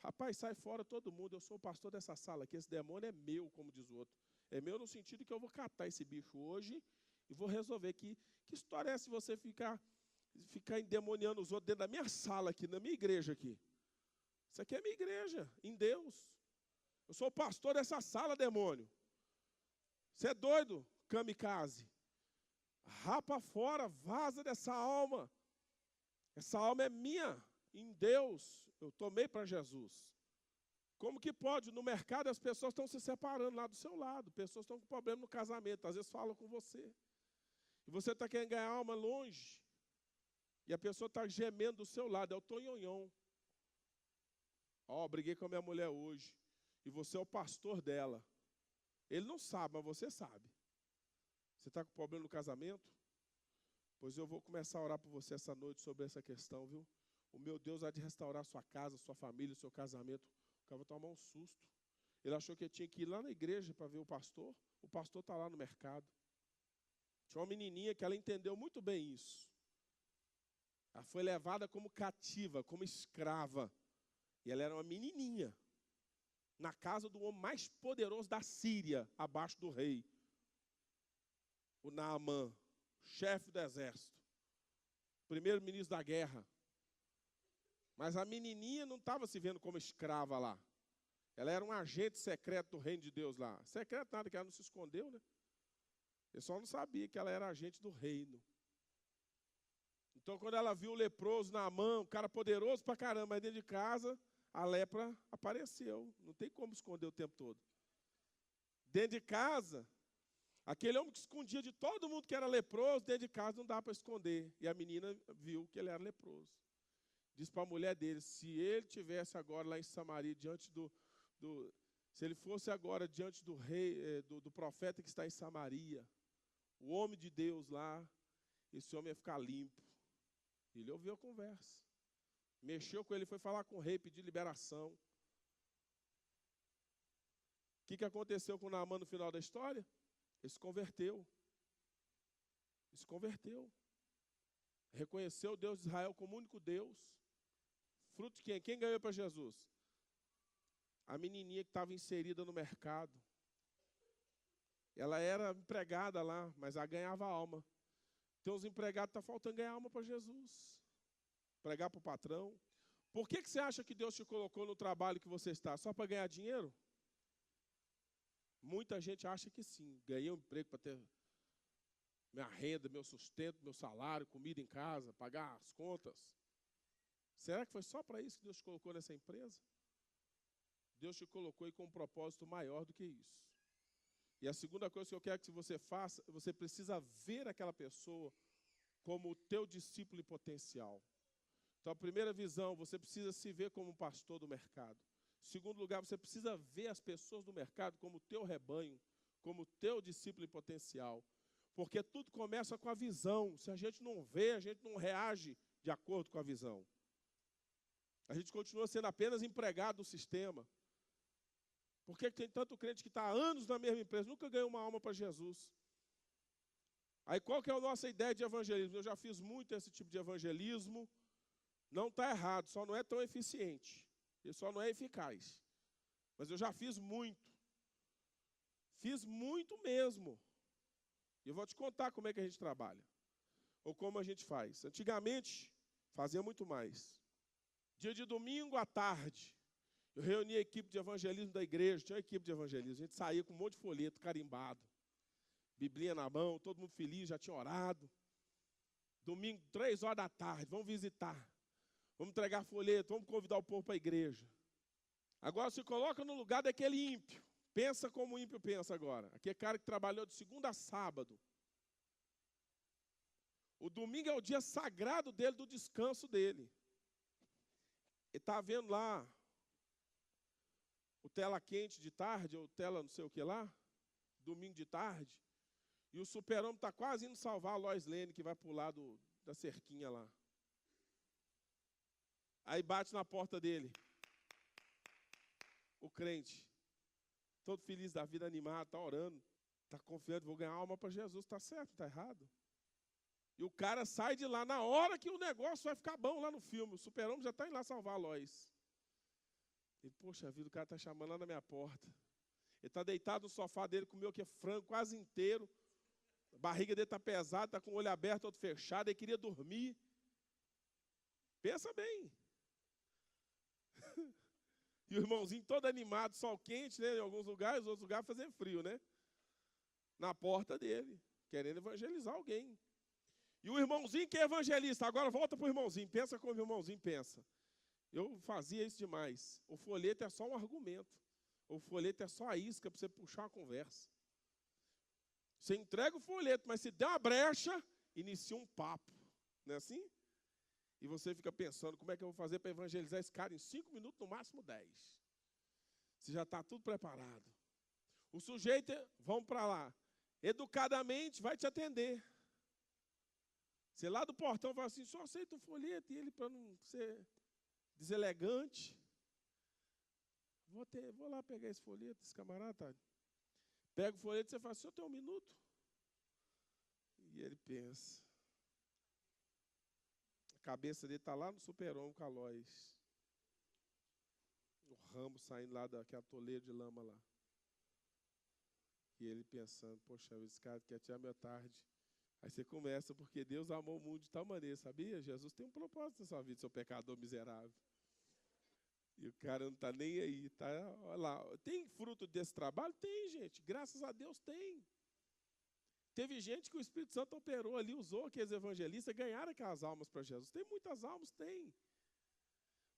Rapaz, sai fora todo mundo, eu sou o pastor dessa sala aqui, esse demônio é meu, como diz o outro. É meu no sentido que eu vou catar esse bicho hoje e vou resolver. Que história é essa se você ficar endemoniando os outros dentro da minha sala aqui, na minha igreja aqui? Isso aqui é minha igreja, em Deus. Eu sou o pastor dessa sala, demônio. Você é doido, kamikaze? Rapa fora, vaza dessa alma. Essa alma é minha, em Deus. Eu tomei para Jesus. Como que pode? No mercado as pessoas estão se separando lá do seu lado. Pessoas estão com problema no casamento. Às vezes falam com você. E você está querendo ganhar alma longe. E a pessoa está gemendo do seu lado. É o tonhonhon. Ó, briguei com a minha mulher hoje. E você é o pastor dela. Ele não sabe, mas você sabe. Você está com problema no casamento? Pois eu vou começar a orar por você essa noite sobre essa questão, viu? O meu Deus há de restaurar sua casa, sua família, seu casamento. O cara vai tomar um susto. Ele achou que tinha que ir lá na igreja para ver o pastor está lá no mercado. Tinha uma menininha que ela entendeu muito bem isso. Ela foi levada como cativa, como escrava. E ela era uma menininha. Na casa do homem mais poderoso da Síria, abaixo do rei. O Naamã, chefe do exército. Primeiro-ministro da guerra. Mas a menininha não estava se vendo como escrava lá. Ela era um agente secreto do reino de Deus lá. Secreto nada, que ela não se escondeu, né? Eu só não sabia que ela era agente do reino. Então, quando ela viu o leproso na mão, um cara poderoso pra caramba, mas dentro de casa, a lepra apareceu. Não tem como esconder o tempo todo. Dentro de casa, aquele homem que escondia de todo mundo que era leproso, dentro de casa não dá para esconder. E a menina viu que ele era leproso. Diz para a mulher dele, se ele tivesse agora lá em Samaria, se ele fosse agora diante do rei, do profeta que está em Samaria, o homem de Deus lá, esse homem ia ficar limpo. Ele ouviu a conversa. Mexeu com ele, foi falar com o rei, pedir liberação. O que aconteceu com o Naamã no final da história? Ele se converteu. Ele se converteu. Reconheceu o Deus de Israel como único Deus. Fruto de quem? Quem ganhou para Jesus? A menininha que estava inserida no mercado. Ela era empregada lá, mas ela ganhava alma. Então os empregados estão faltando ganhar alma para Jesus. Pregar para o patrão. Por que você acha que Deus te colocou no trabalho que você está? Só para ganhar dinheiro? Muita gente acha que sim. Ganhei um emprego para ter minha renda, meu sustento, meu salário, comida em casa, pagar as contas. Será que foi só para isso que Deus te colocou nessa empresa? Deus te colocou aí com um propósito maior do que isso. E a segunda coisa que eu quero que você faça, você precisa ver aquela pessoa como o teu discípulo em potencial. Então, a primeira visão, você precisa se ver como um pastor do mercado. Segundo lugar, você precisa ver as pessoas do mercado como o teu rebanho, como o teu discípulo em potencial. Porque tudo começa com a visão. Se a gente não vê, a gente não reage de acordo com a visão. A gente continua sendo apenas empregado do sistema. Por que tem tanto crente que está há anos na mesma empresa, nunca ganhou uma alma para Jesus? Aí qual que é a nossa ideia de evangelismo? Eu já fiz muito esse tipo de evangelismo. Não está errado, só não é tão eficiente. Ele só não é eficaz. Mas eu já fiz muito. Fiz muito mesmo. E eu vou te contar como é que a gente trabalha. Ou como a gente faz. Antigamente, fazia muito mais. Dia de domingo à tarde, eu reunia a equipe de evangelismo da igreja. Tinha uma equipe de evangelismo. A gente saía com um monte de folheto carimbado. Biblinha na mão, todo mundo feliz, já tinha orado. Domingo, 3 horas da tarde, vamos visitar. Vamos entregar folheto, vamos convidar o povo para a igreja. Agora se coloca no lugar daquele ímpio. Pensa como o ímpio pensa agora. Aquele cara que trabalhou de segunda a sábado. O domingo é o dia sagrado dele, do descanso dele. Ele está vendo lá o tela quente de tarde, ou tela não sei o que lá, domingo de tarde, e o super-homem está quase indo salvar a Lois Lane, que vai pular da cerquinha lá. Aí bate na porta dele. O crente, todo feliz da vida, animado, está orando, está confiante, vou ganhar alma para Jesus, está certo, está errado. E o cara sai de lá na hora que o negócio vai ficar bom lá no filme. O super-homem já está indo lá salvar a Lois. Ele, poxa vida, o cara está chamando lá na minha porta. Ele está deitado no sofá dele, comeu aqui frango quase inteiro. A barriga dele está pesada, está com o olho aberto, outro fechado, ele queria dormir. Pensa bem. E o irmãozinho todo animado, sol quente, né? Em alguns lugares, outros lugares fazendo frio, né? Na porta dele, querendo evangelizar alguém. E o irmãozinho que é evangelista, agora volta para o irmãozinho, pensa como o irmãozinho pensa. Eu fazia isso demais. O folheto é só um argumento. O folheto é só a isca para você puxar a conversa. Você entrega o folheto, mas se der uma brecha, inicia um papo. Não é assim? E você fica pensando, como é que eu vou fazer para evangelizar esse cara em 5 minutos, no máximo 10? Você já está tudo preparado. O sujeito, vamos para lá, educadamente vai te atender. Você lá do portão fala assim, só aceita o folheto, e ele, para não ser deselegante, vou lá pegar esse folheto, esse camarada, tá? Pega o folheto e você fala, senhor, tem um minuto? E ele pensa. A cabeça dele está lá no Super-Homem Calóis. O ramo saindo lá daquela toleira de lama lá. E ele pensando, poxa, esse cara quer tirar minha tarde. Aí você começa, porque Deus amou o mundo de tal maneira, sabia? Jesus tem um propósito na sua vida, seu pecador miserável. E o cara não está nem aí, tá? Olha lá. Tem fruto desse trabalho? Tem, gente. Graças a Deus tem. Teve gente que o Espírito Santo operou ali, usou aqueles evangelistas, ganharam aquelas almas para Jesus. Tem muitas almas? Tem.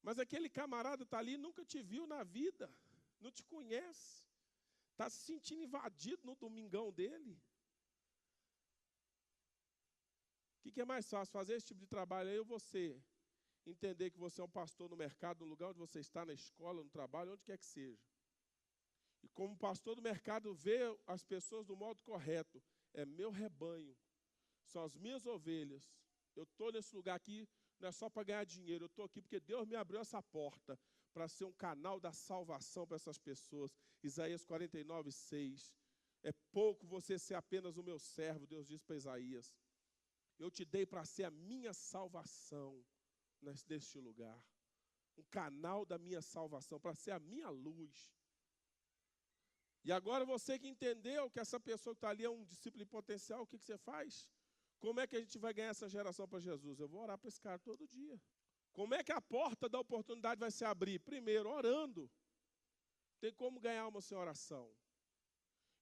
Mas aquele camarada está ali, nunca te viu na vida, não te conhece. Está se sentindo invadido no domingão dele. O que é mais fácil? Fazer esse tipo de trabalho aí ou você entender que você é um pastor no mercado, no lugar onde você está, na escola, no trabalho, onde quer que seja. E como pastor do mercado, ver as pessoas do modo correto. É meu rebanho, são as minhas ovelhas. Eu estou nesse lugar aqui, não é só para ganhar dinheiro, eu estou aqui porque Deus me abriu essa porta para ser um canal da salvação para essas pessoas. Isaías 49:6. É pouco você ser apenas o meu servo, Deus diz para Isaías. Eu te dei para ser a minha salvação neste lugar. Um canal da minha salvação, para ser a minha luz. E agora você que entendeu que essa pessoa que está ali é um discípulo em potencial, o que você faz? Como é que a gente vai ganhar essa geração para Jesus? Eu vou orar para esse cara todo dia. Como é que a porta da oportunidade vai se abrir? Primeiro, orando. Tem como ganhar uma sem oração.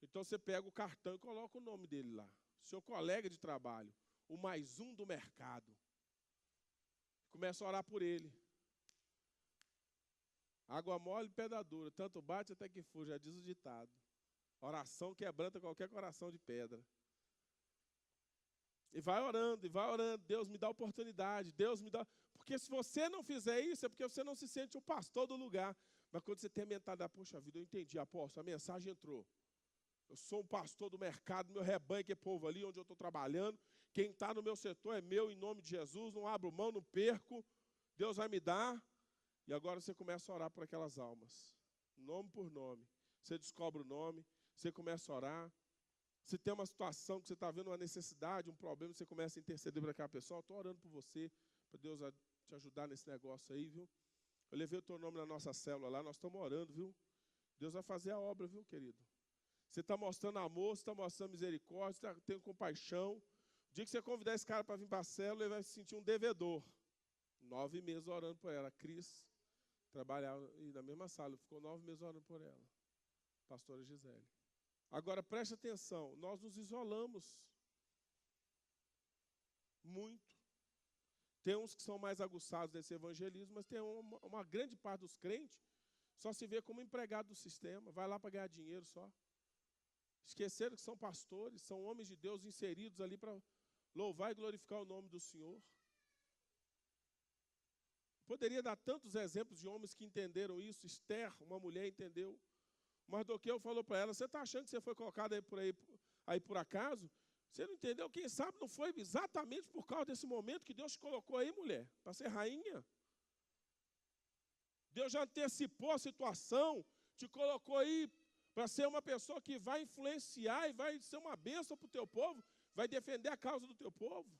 Então você pega o cartão e coloca o nome dele lá. Seu colega de trabalho, o mais um do mercado. Começa a orar por ele. Água mole e pedra dura, tanto bate até que fuja, já diz o ditado. Oração quebranta qualquer coração de pedra. E vai orando, Deus me dá oportunidade, Deus me dá... Porque se você não fizer isso, é porque você não se sente o pastor do lugar. Mas quando você tem a mentalidade, poxa vida, eu entendi, apóstolo, a mensagem entrou. Eu sou um pastor do mercado, meu rebanho, que é povo ali onde eu estou trabalhando. Quem está no meu setor é meu, em nome de Jesus, não abro mão, não perco. Deus vai me dar. E agora você começa a orar por aquelas almas, nome por nome. Você descobre o nome, você começa a orar. Se tem uma situação que você está vendo uma necessidade, um problema, você começa a interceder por aquela pessoa. Estou orando por você, para Deus te ajudar nesse negócio aí, viu? Eu levei o teu nome na nossa célula lá, nós estamos orando, viu? Deus vai fazer a obra, viu, querido? Você está mostrando amor, você está mostrando misericórdia, você está tendo compaixão. O dia que você convidar esse cara para vir para a célula, ele vai se sentir um devedor. 9 meses orando por ela. Cris trabalhava na mesma sala, ficou 9 meses orando por ela. Pastora Gisele. Agora, preste atenção, nós nos isolamos muito. Tem uns que são mais aguçados nesse evangelismo, mas tem uma grande parte dos crentes só se vê como empregado do sistema, vai lá para ganhar dinheiro só. Esqueceram que são pastores, são homens de Deus inseridos ali para louvar e glorificar o nome do Senhor. Poderia dar tantos exemplos de homens que entenderam isso. Esther, uma mulher, entendeu. Mardoqueu falou para ela, você está achando que você foi colocado aí por acaso? Você não entendeu? Quem sabe não foi exatamente por causa desse momento que Deus te colocou aí, mulher, para ser rainha. Deus já antecipou a situação, te colocou aí para ser uma pessoa que vai influenciar e vai ser uma bênção para o teu povo, vai defender a causa do teu povo.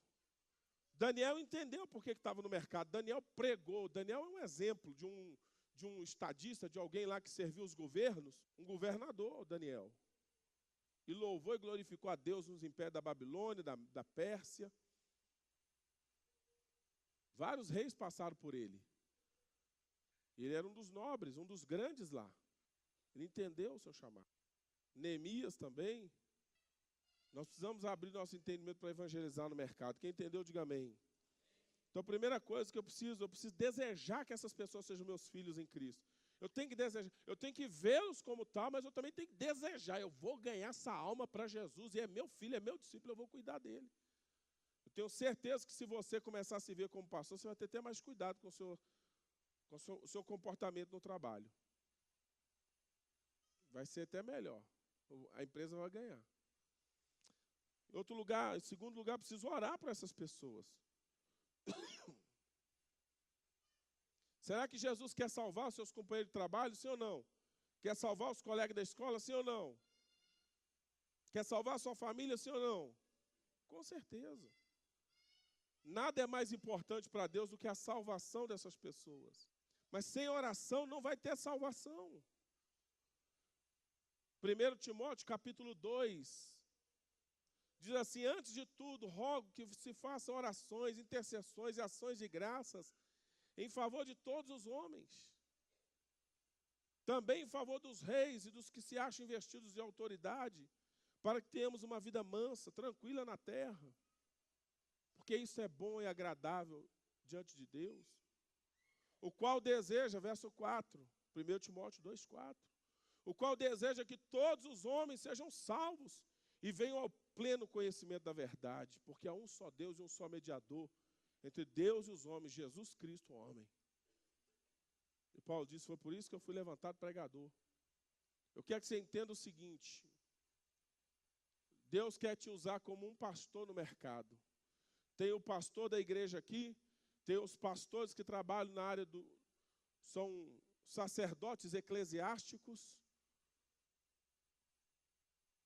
Daniel entendeu por que estava no mercado. Daniel pregou. Daniel é um exemplo de um estadista, de alguém lá que serviu os governos, um governador, Daniel. E louvou e glorificou a Deus nos impérios da Babilônia, da Pérsia. Vários reis passaram por ele. Ele era um dos nobres, um dos grandes lá. Ele entendeu o seu chamado. Neemias também. Nós precisamos abrir nosso entendimento para evangelizar no mercado. Quem entendeu, diga amém. Então, a primeira coisa que eu preciso desejar que essas pessoas sejam meus filhos em Cristo. Eu tenho que desejar, eu tenho que vê-los como tal, mas eu também tenho que desejar. Eu vou ganhar essa alma para Jesus, e é meu filho, é meu discípulo, eu vou cuidar dele. Eu tenho certeza que se você começar a se ver como pastor, você vai ter até mais cuidado com o seu comportamento no trabalho. Vai ser até melhor. A empresa vai ganhar. Em segundo lugar, preciso orar para essas pessoas. Será que Jesus quer salvar os seus companheiros de trabalho, sim ou não? Quer salvar os colegas da escola, sim ou não? Quer salvar a sua família, sim ou não? Com certeza. Nada é mais importante para Deus do que a salvação dessas pessoas. Mas sem oração não vai ter salvação. 1 Timóteo, capítulo 2, diz assim: antes de tudo, rogo que se façam orações, intercessões e ações de graças em favor de todos os homens. Também em favor dos reis e dos que se acham investidos de autoridade, para que tenhamos uma vida mansa, tranquila na terra. Porque isso é bom e agradável diante de Deus. O qual deseja, verso 4, 1 Timóteo 2,4. O qual deseja que todos os homens sejam salvos e venham ao pleno conhecimento da verdade, porque há um só Deus e um só mediador entre Deus e os homens, Jesus Cristo, homem. E Paulo disse: foi por isso que eu fui levantado pregador. Eu quero que você entenda o seguinte: Deus quer te usar como um pastor no mercado. Tem o pastor da igreja aqui, tem os pastores que trabalham na área são sacerdotes eclesiásticos.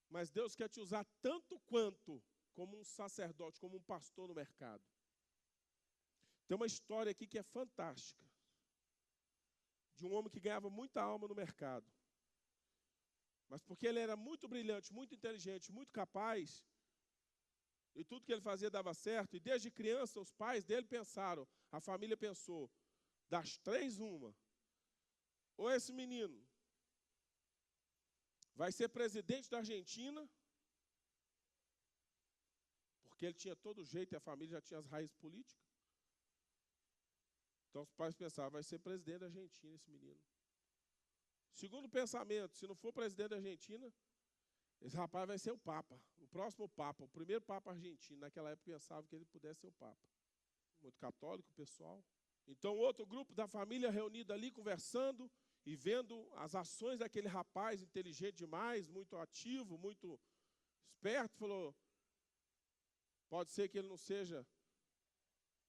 Mas Deus quer te usar tanto quanto como um sacerdote, como um pastor no mercado. Tem uma história aqui que é fantástica, de um homem que ganhava muita alma no mercado. Mas porque ele era muito brilhante, muito inteligente, muito capaz, e tudo que ele fazia dava certo, e desde criança os pais dele pensaram, a família pensou, das três uma, ou esse menino vai ser presidente da Argentina, porque ele tinha todo jeito e a família já tinha as raízes políticas. Então os pais pensavam, vai ser presidente da Argentina esse menino. Segundo pensamento, se não for presidente da Argentina, esse rapaz vai ser o Papa, o próximo Papa, o primeiro Papa argentino. Naquela época pensava que ele pudesse ser o Papa. Muito católico, pessoal. Então outro grupo da família reunido ali, conversando e vendo as ações daquele rapaz inteligente demais, muito ativo, muito esperto, falou, pode ser que ele não seja,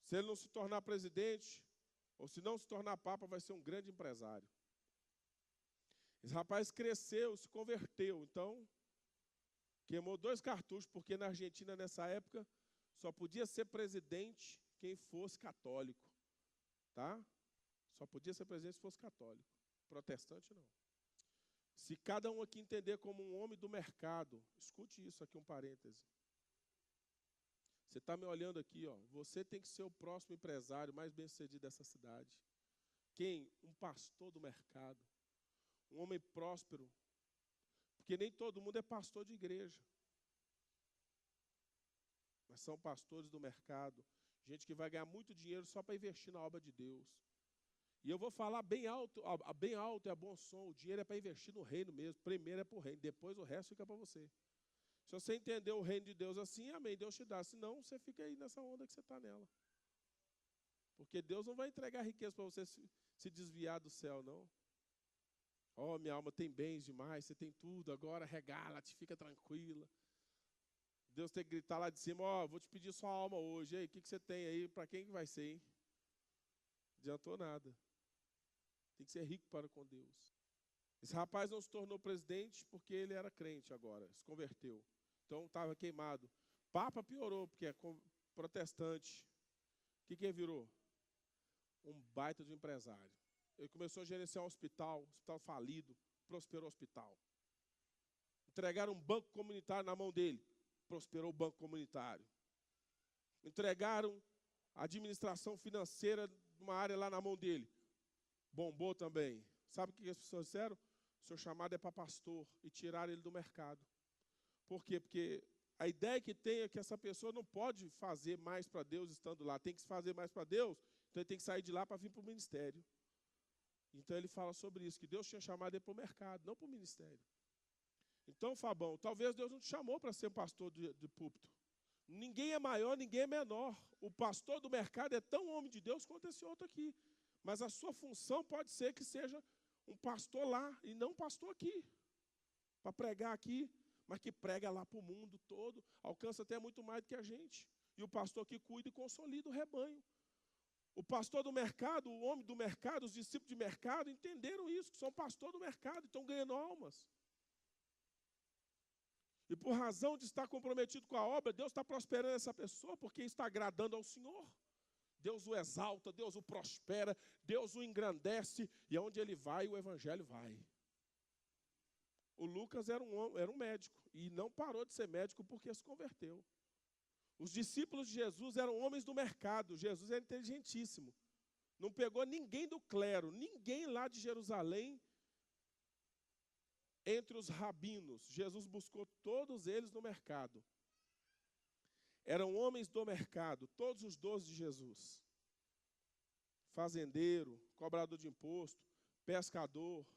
se ele não se tornar presidente, ou se não se tornar papa, vai ser um grande empresário. Esse rapaz cresceu, se converteu, então queimou 2 cartuchos, porque na Argentina, nessa época, só podia ser presidente quem fosse católico, tá? Só podia ser presidente se fosse católico. Protestante, não. Se cada um aqui entender como um homem do mercado, escute isso aqui, um parêntese. Você está me olhando aqui, ó. Você tem que ser o próximo empresário mais bem-sucedido dessa cidade. Quem? Um pastor do mercado. Um homem próspero. Porque nem todo mundo é pastor de igreja. Mas são pastores do mercado. Gente que vai ganhar muito dinheiro só para investir na obra de Deus. E eu vou falar bem alto e a bom som. O dinheiro é para investir no reino mesmo. Primeiro é para o reino, depois o resto fica para você. Se você entender o reino de Deus assim, amém, Deus te dá. Senão, você fica aí nessa onda que você está nela. Porque Deus não vai entregar riqueza para você se desviar do céu, não. Ó, minha alma tem bens demais, você tem tudo, agora regala-te, fica tranquila. Deus tem que gritar lá de cima, ó, vou te pedir sua alma hoje. Ei, o que você tem aí? Para quem que vai ser, hein? Não adiantou nada. Tem que ser rico para com Deus. Esse rapaz não se tornou presidente porque ele era crente agora, se converteu. Então estava queimado. Papa piorou, porque é protestante. O que ele virou? Um baita de empresário. Ele começou a gerenciar um hospital falido, prosperou o hospital. Entregaram um banco comunitário na mão dele, prosperou o banco comunitário. Entregaram a administração financeira de uma área lá na mão dele, bombou também. Sabe o que as pessoas disseram? O seu chamado é para pastor, e tiraram ele do mercado. Por quê? Porque A ideia que tem é que essa pessoa não pode fazer mais para Deus estando lá. Tem que fazer mais para Deus, então ele tem que sair de lá para vir para o ministério. Então ele fala sobre isso, que Deus tinha chamado ele para o mercado, não para o ministério. Então, Fabão, talvez Deus não te chamou para ser pastor de púlpito. Ninguém é maior, ninguém é menor. O pastor do mercado é tão homem de Deus quanto esse outro aqui. Mas a sua função pode ser que seja um pastor lá e não um pastor aqui. Para pregar aqui, mas que prega lá para o mundo todo, alcança até muito mais do que a gente. E o pastor que cuida e consolida o rebanho. O pastor do mercado, o homem do mercado, os discípulos de mercado entenderam isso, que são pastor do mercado e estão ganhando almas. E por razão de estar comprometido com a obra, Deus está prosperando essa pessoa, porque está agradando ao Senhor. Deus o exalta, Deus o prospera, Deus o engrandece, e aonde ele vai, o evangelho vai. O Lucas era um médico, e não parou de ser médico porque se converteu. Os discípulos de Jesus eram homens do mercado, Jesus era inteligentíssimo. Não pegou ninguém do clero, ninguém lá de Jerusalém, entre os rabinos. Jesus buscou todos eles no mercado. Eram homens do mercado, todos os 12 de Jesus. Fazendeiro, cobrador de imposto, pescador.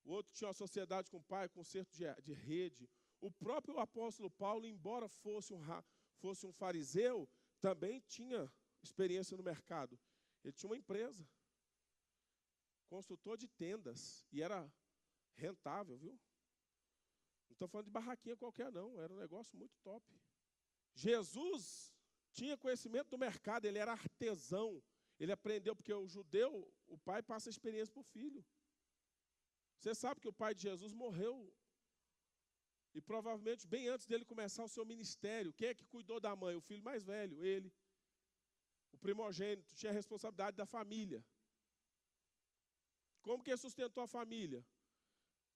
O outro tinha uma sociedade com o pai, conserto de rede. O próprio apóstolo Paulo, embora fosse um fariseu, também tinha experiência no mercado. Ele tinha uma empresa, construtor de tendas, e era rentável, viu? Não estou falando de barraquinha qualquer, não. Era um negócio muito top. Jesus tinha conhecimento do mercado, ele era artesão. Ele aprendeu, porque o judeu, o pai passa a experiência para o filho. Você sabe que o pai de Jesus morreu. E provavelmente, bem antes dele começar o seu ministério, quem é que cuidou da mãe? O filho mais velho, ele. O primogênito, tinha a responsabilidade da família. Como que ele sustentou a família?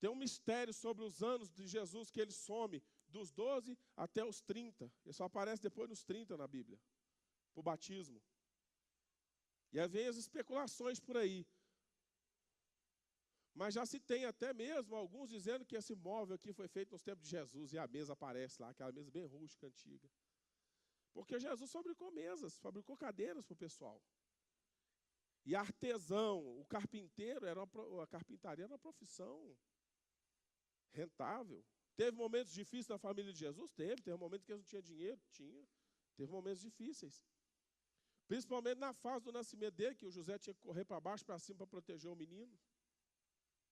Tem um mistério sobre os anos de Jesus que ele some dos 12 até os 30. Ele só aparece depois nos 30 na Bíblia, para o batismo. E aí vem as especulações por aí. Mas já se tem até mesmo alguns dizendo que esse móvel aqui foi feito nos tempos de Jesus, e a mesa aparece lá, aquela mesa bem rústica, antiga. Porque Jesus fabricou mesas, fabricou cadeiras para o pessoal. E artesão, o carpinteiro, a carpintaria era uma profissão rentável. Teve momentos difíceis na família de Jesus? Teve momentos que eles não tinham dinheiro? Tinha. Teve momentos difíceis. Principalmente na fase do nascimento dele, que o José tinha que correr para baixo, para cima, para proteger o menino.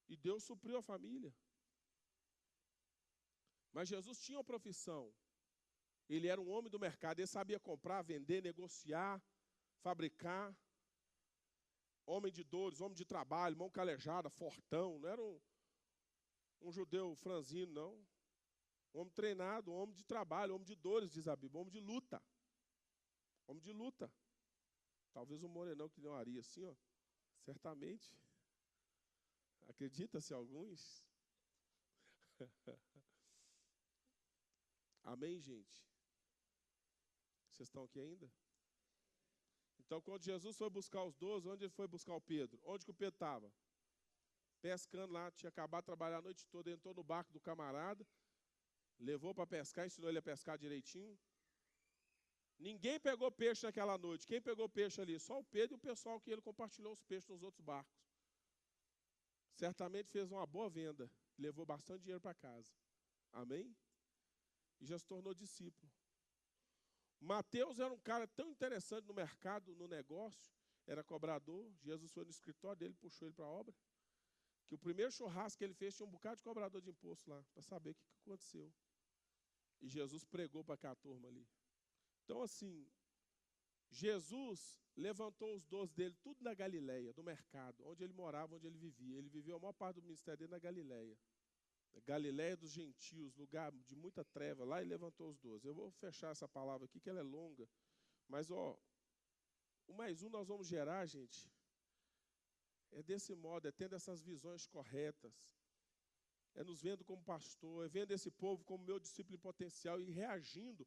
E Deus supriu a família. Mas Jesus tinha uma profissão. Ele era um homem do mercado, ele sabia comprar, vender, negociar, fabricar. Homem de dores, homem de trabalho, mão calejada, fortão. Não era um judeu franzino, não. Um homem treinado, um homem de trabalho, um homem de dores, diz a Bíblia, um homem de luta. Homem de luta. Talvez um morenão que deu uma aria assim, ó. Certamente. Acredita-se alguns? Amém, gente? Vocês estão aqui ainda? Então, quando Jesus foi buscar os 12, onde ele foi buscar o Pedro? Onde que o Pedro estava? Pescando lá, tinha acabado de trabalhar a noite toda, entrou no barco do camarada, levou para pescar, ensinou ele a pescar direitinho. Ninguém pegou peixe naquela noite. Quem pegou peixe ali? Só o Pedro e o pessoal que ele compartilhou os peixes nos outros barcos. Certamente fez uma boa venda, levou bastante dinheiro para casa. Amém? E já se tornou discípulo. Mateus era um cara tão interessante no mercado, no negócio, era cobrador. Jesus foi no escritório dele, puxou ele para a obra. Que o primeiro churrasco que ele fez tinha um bocado de cobrador de imposto lá, para saber o que aconteceu. E Jesus pregou para aquela turma ali. Então, assim, Jesus levantou os 12 dele, tudo na Galileia, no mercado, onde ele morava, onde ele vivia. Ele viveu a maior parte do ministério dele na Galileia. Galileia dos gentios, lugar de muita treva, lá ele levantou os 12. Eu vou fechar essa palavra aqui, que ela é longa. Mas, ó, o mais um nós vamos gerar, gente, é desse modo, é tendo essas visões corretas. É nos vendo como pastor, é vendo esse povo como meu discípulo em potencial e reagindo,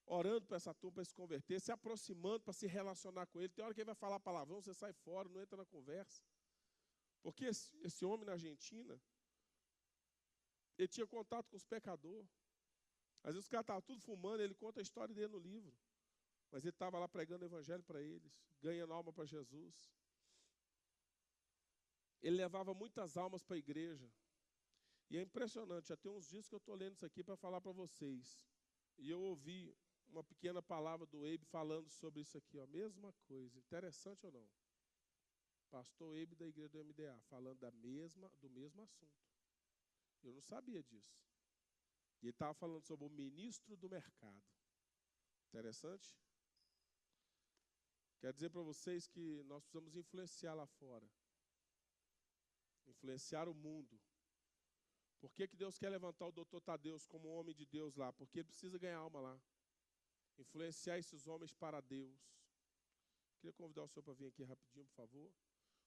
orando para essa turma para se converter, se aproximando para se relacionar com ele. Tem hora que ele vai falar palavrão, você sai fora, não entra na conversa. Porque esse homem na Argentina, ele tinha contato com os pecadores. Às vezes os caras estavam tudo fumando, ele conta a história dele no livro. Mas ele estava lá pregando o evangelho para eles, ganhando alma para Jesus. Ele levava muitas almas para a igreja. E é impressionante, já tem uns dias que eu estou lendo isso aqui para falar para vocês. E eu ouvi uma pequena palavra do Eibe falando sobre isso aqui, ó, mesma coisa, interessante ou não? Pastor Eibe da igreja do MDA, falando do mesmo assunto. Eu não sabia disso. E ele estava falando sobre o ministro do mercado. Interessante? Quero dizer para vocês que nós precisamos influenciar lá fora. Influenciar o mundo. Por que Deus quer levantar o doutor Tadeus como homem de Deus lá? Porque ele precisa ganhar alma lá. Influenciar esses homens para Deus. Queria convidar o senhor para vir aqui rapidinho, por favor.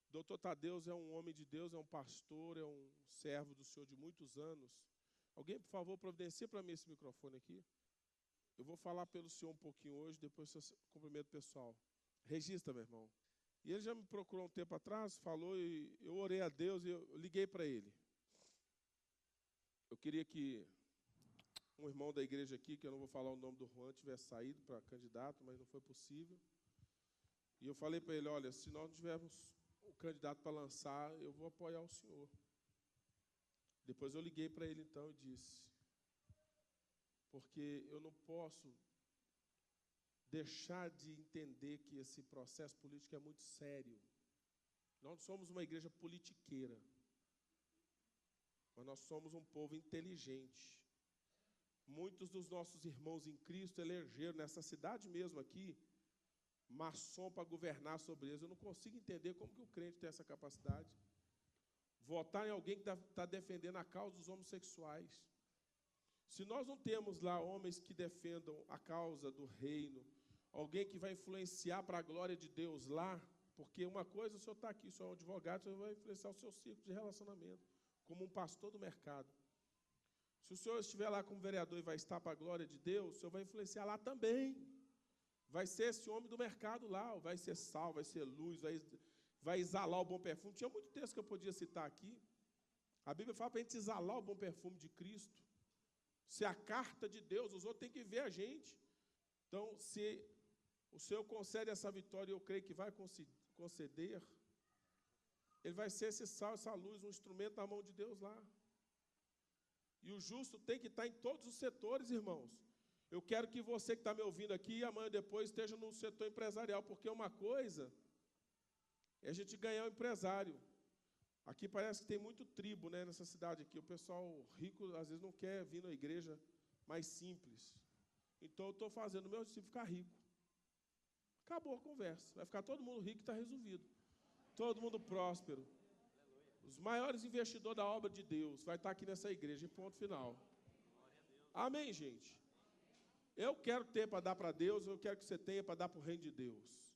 O doutor Tadeus é um homem de Deus, é um pastor, é um servo do Senhor de muitos anos. Alguém, por favor, providencia para mim esse microfone aqui. Eu vou falar pelo senhor um pouquinho hoje, depois eu cumprimento o pessoal. Registra, meu irmão. E ele já me procurou um tempo atrás, falou, e eu orei a Deus e eu liguei para ele. Eu queria que um irmão da igreja aqui, que eu não vou falar o nome do Juan, tivesse saído para candidato, mas não foi possível. E eu falei para ele, olha, se nós não tivermos um candidato para lançar, eu vou apoiar o senhor. Depois eu liguei para ele então e disse, porque eu não posso deixar de entender que esse processo político é muito sério. Nós não somos uma igreja politiqueira, mas nós somos um povo inteligente. Muitos dos nossos irmãos em Cristo elegeram, nessa cidade mesmo aqui, maçom para governar sobre eles. Eu não consigo entender como que o crente tem essa capacidade. Votar em alguém que está defendendo a causa dos homossexuais. Se nós não temos lá homens que defendam a causa do reino, alguém que vai influenciar para a glória de Deus lá, porque uma coisa, o senhor está aqui, o senhor é um advogado, o senhor vai influenciar o seu círculo de relacionamento, como um pastor do mercado. Se o senhor estiver lá como vereador e vai estar para a glória de Deus, o senhor vai influenciar lá também. Vai ser esse homem do mercado lá, vai ser sal, vai ser luz, vai exalar o bom perfume. Tinha muito texto que eu podia citar aqui. A Bíblia fala para a gente exalar o bom perfume de Cristo. Se a carta de Deus, os outros têm que ver a gente. Então, se o Senhor concede essa vitória, e eu creio que vai conceder, ele vai ser esse sal, essa luz, um instrumento na mão de Deus lá. E o justo tem que estar em todos os setores, irmãos. Eu quero que você que está me ouvindo aqui, e amanhã depois esteja no setor empresarial, porque uma coisa é a gente ganhar um empresário. Aqui parece que tem muito tribo, né, nessa cidade aqui. O pessoal rico, às vezes, não quer vir na igreja mais simples. Então, eu estou fazendo o meu discípulo ficar rico. Acabou a conversa. Vai ficar todo mundo rico e está resolvido. Todo mundo próspero. Os maiores investidores da obra de Deus vai estar aqui nessa igreja, em ponto final. Amém, gente? Eu quero ter para dar para Deus, eu quero que você tenha para dar para o reino de Deus.